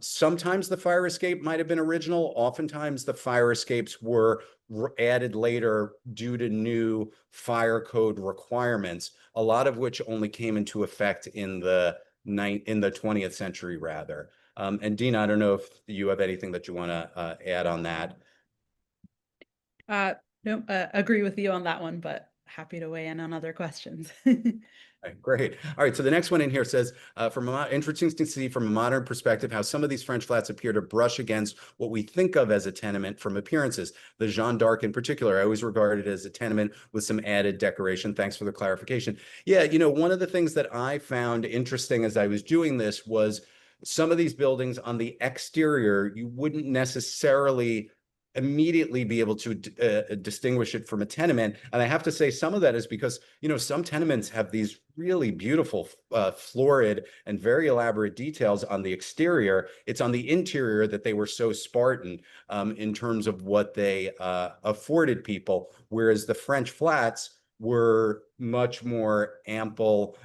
Speaker 1: sometimes the fire escape might have been original. Oftentimes the fire escapes were added later due to new fire code requirements, a lot of which only came into effect in the 20th century rather. And Dina, I don't know if you have anything that you want to add on that.
Speaker 2: No, agree with you on that one, but happy to weigh in on other questions.
Speaker 1: Okay, great. All right, so the next one in here says, interesting to see from a modern perspective how some of these French flats appear to brush against what we think of as a tenement from appearances. The Jeanne d'Arc in particular, I always regarded as a tenement with some added decoration. Thanks for the clarification. Yeah, one of the things that I found interesting as I was doing this was some of these buildings on the exterior, you wouldn't necessarily immediately be able to distinguish it from a tenement. And I have to say some of that is because, some tenements have these really beautiful florid and very elaborate details on the exterior. It's on the interior that they were so Spartan in terms of what they afforded people, whereas the French flats were much more ample,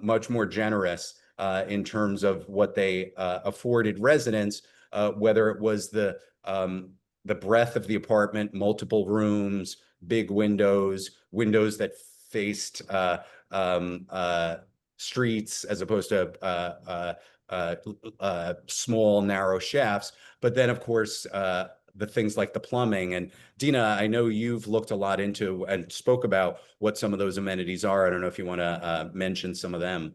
Speaker 1: much more generous in terms of what they afforded residents, whether it was the breadth of the apartment, multiple rooms, big windows that faced streets as opposed to small, narrow shafts. But then, of course, the things like the plumbing. And Dina, I know you've looked a lot into and spoke about what some of those amenities are. I don't know if you want to mention some of them.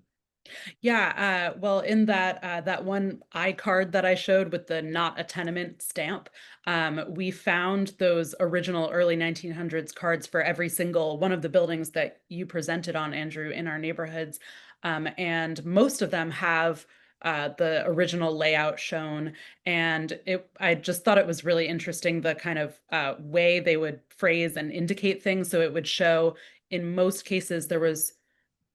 Speaker 2: Yeah, well, in that one iCard that I showed with the not a tenement stamp, we found those original early 1900s cards for every single one of the buildings that you presented on, Andrew, in our neighborhoods. And most of them have the original layout shown. And I just thought it was really interesting, the kind of way they would phrase and indicate things. So it would show, in most cases, there was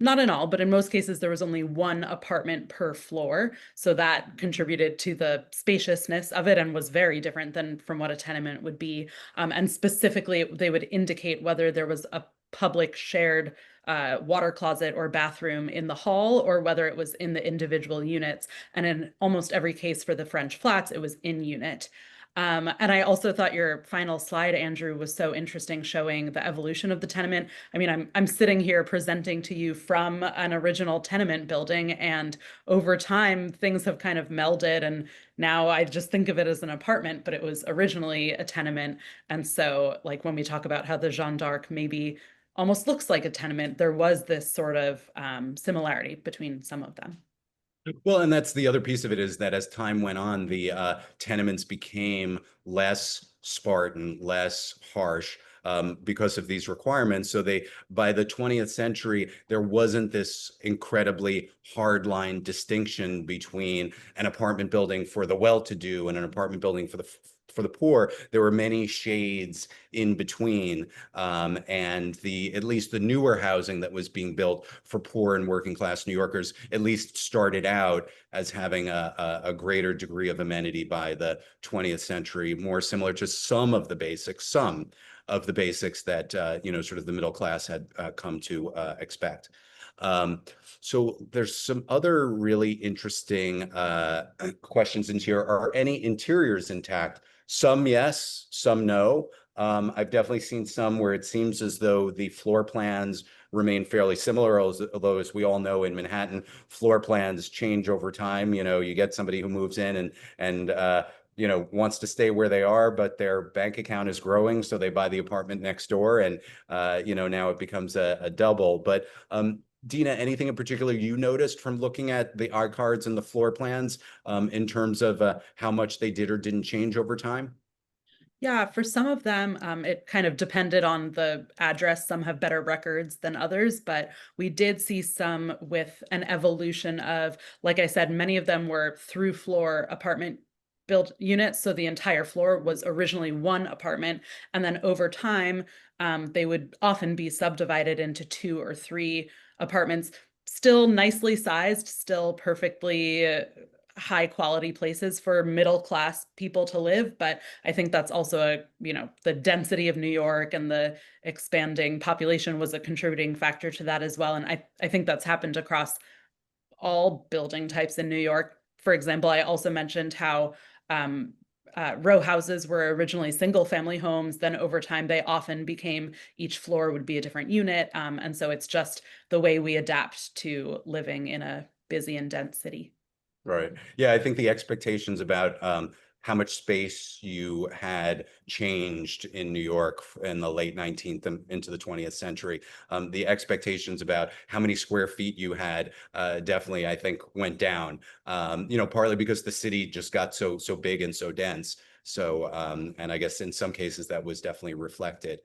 Speaker 2: Not in all, but in most cases, there was only one apartment per floor. So that contributed to the spaciousness of it and was very different than from what a tenement would be. And specifically, they would indicate whether there was a public shared water closet or bathroom in the hall or whether it was in the individual units. And in almost every case for the French flats, it was in unit. And I also thought your final slide, Andrew, was so interesting, showing the evolution of the tenement. I mean, I'm sitting here presenting to you from an original tenement building, and over time, things have kind of melded, and now I just think of it as an apartment, but it was originally a tenement. And so, like when we talk about how the Jeanne d'Arc maybe almost looks like a tenement, there was this sort of similarity between some of them.
Speaker 1: Well, and that's the other piece of it, is that as time went on, the tenements became less Spartan, less harsh, because of these requirements. So by the 20th century, there wasn't this incredibly hard line distinction between an apartment building for the well-to-do and an apartment building for the poor. There were many shades in between, and at least the newer housing that was being built for poor and working class New Yorkers at least started out as having a greater degree of amenity by the 20th century, more similar to some of the basics that sort of the middle class had come to expect. So there's some other really interesting questions in here. Are any interiors intact? Some yes, some no. I've definitely seen some where it seems as though the floor plans remain fairly similar, although as we all know, in Manhattan, floor plans change over time. You get somebody who moves in and wants to stay where they are, but their bank account is growing, so they buy the apartment next door, and now it becomes a double. But Dina, anything in particular you noticed from looking at the iCards and the floor plans, in terms of how much they did or didn't change over time?
Speaker 2: Yeah, for some of them, it kind of depended on the address. Some have better records than others, but we did see some with an evolution of, like I said, many of them were through floor apartment built units. So the entire floor was originally one apartment. And then over time, they would often be subdivided into two or three apartments, still nicely sized, still perfectly high quality places for middle class people to live. But I think that's also the density of New York and the expanding population was a contributing factor to that as well. And I think that's happened across all building types in New York. For example, I also mentioned how row houses were originally single family homes. Then over time, they often became, each floor would be a different unit. And so it's just the way we adapt to living in a busy and dense city.
Speaker 1: Right. Yeah, I think the expectations about how much space you had changed in New York in the late 19th and into the 20th century. The expectations about how many square feet you had definitely, I think, went down. Partly because the city just got so big and so dense. So, and I guess in some cases that was definitely reflected.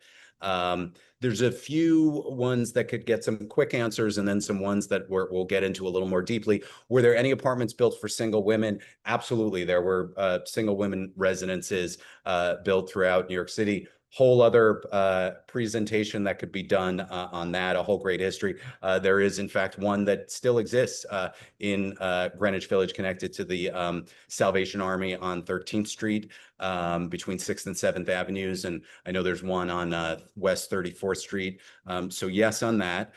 Speaker 1: There's a few ones that could get some quick answers, and then some ones that we'll get into a little more deeply. Were there any apartments built for single women? Absolutely. There were single women residences built throughout New York City. Whole other presentation that could be done on that, a whole great history. There is, in fact, one that still exists in Greenwich Village, connected to the Salvation Army on 13th Street, between 6th and 7th Avenues. And I know there's one on West 34th Street. So yes, on that.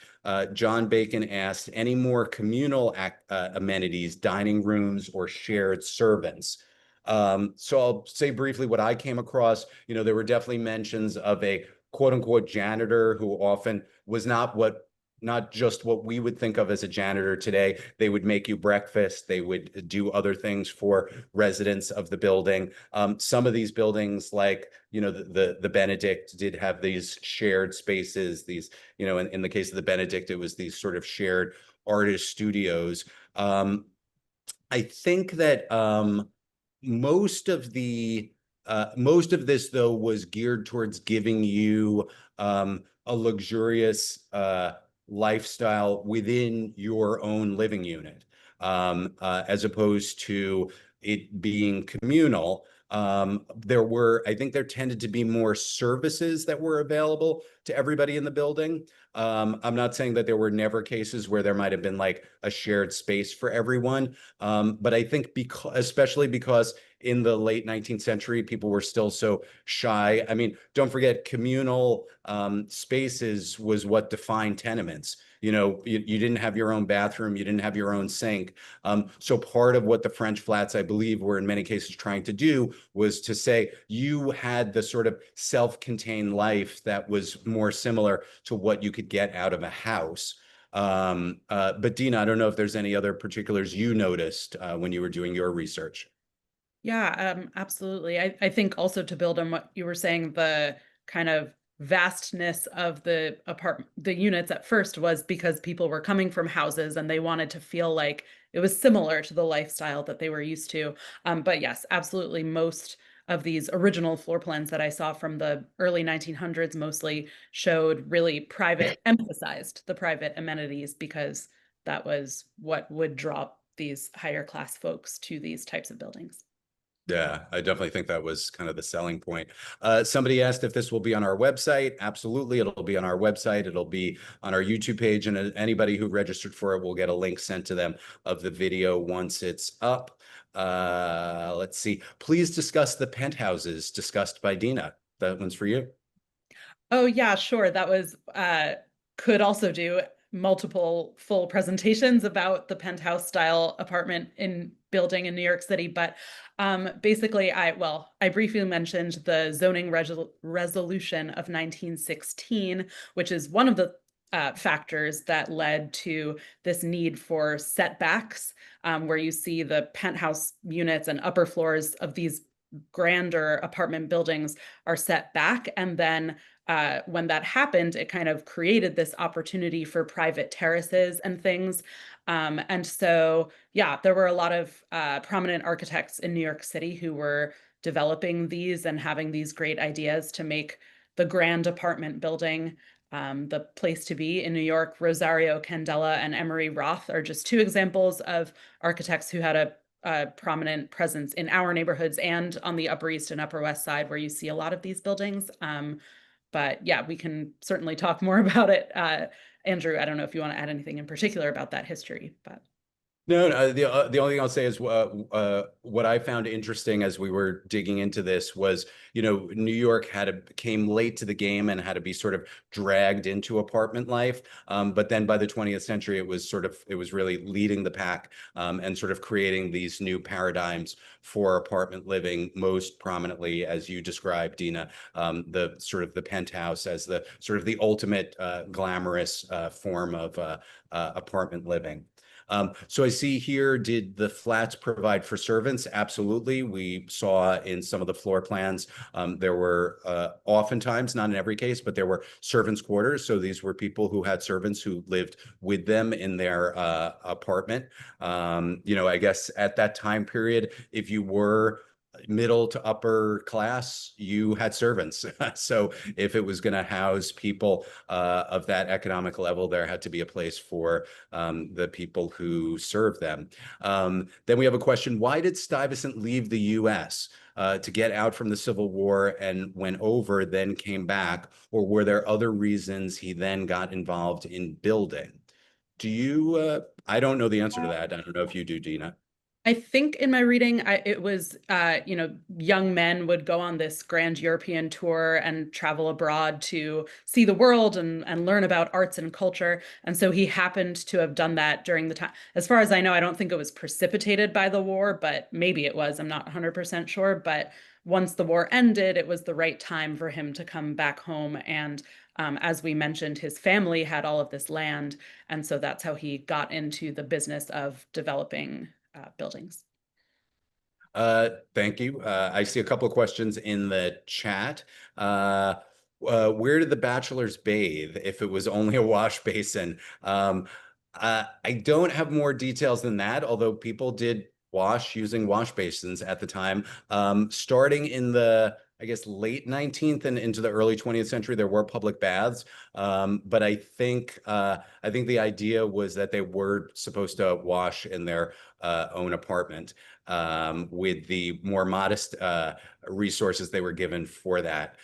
Speaker 1: John Bacon asked, any more communal amenities, dining rooms, or shared servants? So I'll say briefly what I came across. There were definitely mentions of a quote unquote janitor who often was not just what we would think of as a janitor today. They would make you breakfast. They would do other things for residents of the building. Some of these buildings, like, the Benedict, did have these shared spaces. These, in the case of the Benedict, it was these sort of shared artist studios. I think that most of this, though, was geared towards giving you a luxurious lifestyle within your own living unit, as opposed to it being communal. I think there tended to be more services that were available to everybody in the building. I'm not saying that there were never cases where there might have been like a shared space for everyone. But I think especially because in the late 19th century, people were still so shy. I mean, don't forget communal spaces was what defined tenements. You didn't have your own bathroom, you didn't have your own sink. So part of what the French flats, I believe, were in many cases trying to do was to say you had the sort of self-contained life that was more similar to what you could get out of a house. But Dina, I don't know if there's any other particulars you noticed when you were doing your research.
Speaker 2: Yeah, absolutely. I think also to build on what you were saying, the kind of vastness of the units at first was because people were coming from houses and they wanted to feel like it was similar to the lifestyle that they were used to. But yes, absolutely. Most of these original floor plans that I saw from the early 1900s mostly showed really emphasized the private amenities because that was what would draw these higher class folks to these types of buildings.
Speaker 1: Yeah, I definitely think that was kind of the selling point. Somebody asked if this will be on our website. Absolutely, it'll be on our website. It'll be on our YouTube page, and anybody who registered for it will get a link sent to them of the video once it's up. Let's see. Please discuss the penthouses discussed by Dina. That one's for you.
Speaker 2: Oh yeah, sure. That was could also do multiple full presentations about the penthouse style apartment in building in New York City. But basically, I briefly mentioned the zoning resolution of 1916, which is one of the factors that led to this need for setbacks, where you see the penthouse units and upper floors of these grander apartment buildings are set back. And then when that happened, it kind of created this opportunity for private terraces and things. And so, yeah, there were a lot of prominent architects in New York City who were developing these and having these great ideas to make the grand apartment building the place to be in New York. Rosario Candela and Emery Roth are just two examples of architects who had a prominent presence in our neighborhoods and on the Upper East and Upper West Side, where you see a lot of these buildings. But yeah, we can certainly talk more about it. Andrew, I don't know if you want to add anything in particular about that history, but.
Speaker 1: No, no, the only thing I'll say is what I found interesting as we were digging into this was, New York came late to the game and had to be sort of dragged into apartment life. But then by the 20th century, it was really leading the pack and sort of creating these new paradigms for apartment living, most prominently, as you described, Dina, the sort of the penthouse as the sort of the ultimate glamorous form of apartment living. So I see here, did the flats provide for servants? Absolutely. We saw in some of the floor plans, there were oftentimes, not in every case, but there were servants' quarters. So these were people who had servants who lived with them in their apartment. I guess at that time period, if you were middle to upper class, you had servants. So if it was going to house people of that economic level, there had to be a place for the people who serve them. Then we have a question: why did Stuyvesant leave the U.S.? To get out from the Civil War and went over, then came back, or were there other reasons he then got involved in building? I don't know the answer to that. I don't know if you do, Dina.
Speaker 2: I think in my reading, it was, young men would go on this grand European tour and travel abroad to see the world and learn about arts and culture. And so he happened to have done that during the time. As far as I know, I don't think it was precipitated by the war, but maybe it was. I'm not 100% sure. But once the war ended, it was the right time for him to come back home. And as we mentioned, his family had all of this land. And so that's how he got into the business of developing buildings.
Speaker 1: Thank you. I see a couple of questions in the chat. Where did the bachelors bathe if it was only a wash basin? I don't have more details than that, although people did wash using wash basins at the time. Starting in the, I guess, late 19th and into the early 20th century, there were public baths. But I think the idea was that they were supposed to wash in their own apartment. with the more modest resources they were given for that.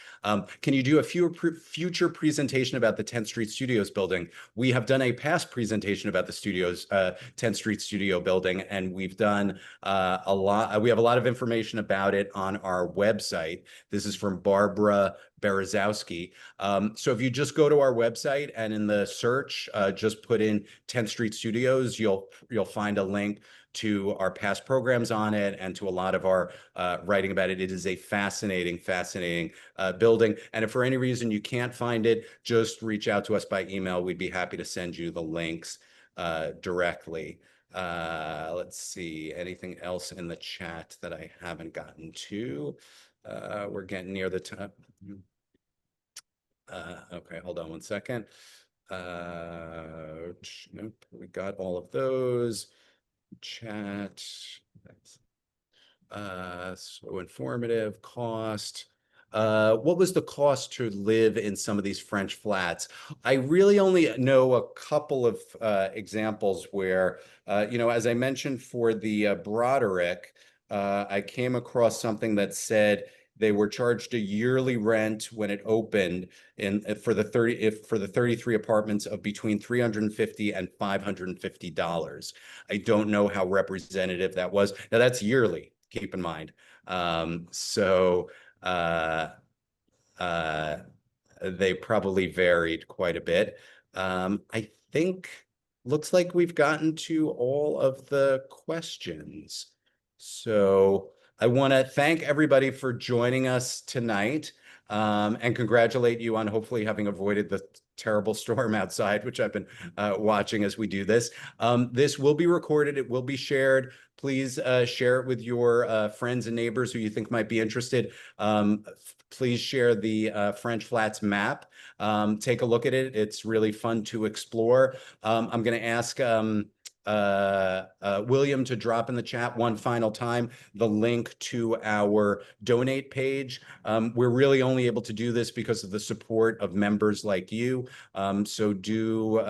Speaker 1: Can you do a future presentation about the 10th Street Studios building? We have done a past presentation about the 10th Street Studio building, and we've done a lot. We have a lot of information about it on our website. This is from Barbara Berezowski. So if you just go to our website and in the search, just put in 10th Street Studios, you'll find a link to our past programs on it and to a lot of our writing about it. It is a fascinating building. And if for any reason you can't find it, just reach out to us by email. We'd be happy to send you the links directly. Let's see, anything else in the chat that I haven't gotten to? We're getting near the time. Okay, hold on one second. Nope, we got all of those. Chat. So informative. Cost. What was the cost to live in some of these French flats? I really only know a couple of examples where, as I mentioned for the Broderick, I came across something that said they were charged a yearly rent when it opened for the 33 apartments of between $350 and $550. I don't know how representative that was. Now that's yearly, keep in mind. They probably varied quite a bit. I think looks like we've gotten to all of the questions. So I want to thank everybody for joining us tonight, and congratulate you on hopefully having avoided the terrible storm outside, which I've been watching as we do this. This will be recorded. It will be shared. Please share it with your friends and neighbors who you think might be interested. Please share the French Flats map. Take a look at it. It's really fun to explore. I'm going to ask William to drop in the chat one final time the link to our donate page. We're really only able to do this because of the support of members like you. So do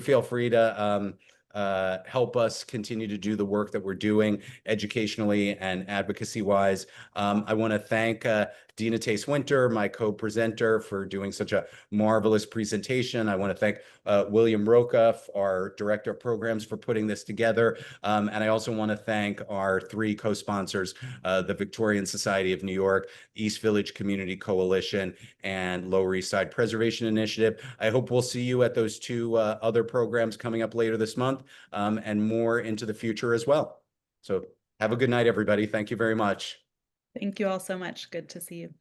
Speaker 1: feel free to help us continue to do the work that we're doing educationally and advocacy wise. I want to thank Dina Tace-Winter, my co-presenter, for doing such a marvelous presentation. I want to thank William Roca, our director of programs, for putting this together. And I also want to thank our three co-sponsors, the Victorian Society of New York, East Village Community Coalition, and Lower East Side Preservation Initiative. I hope we'll see you at those two other programs coming up later this month, and more into the future as well. So have a good night, everybody. Thank you very much.
Speaker 2: Thank you all so much. Good to see you.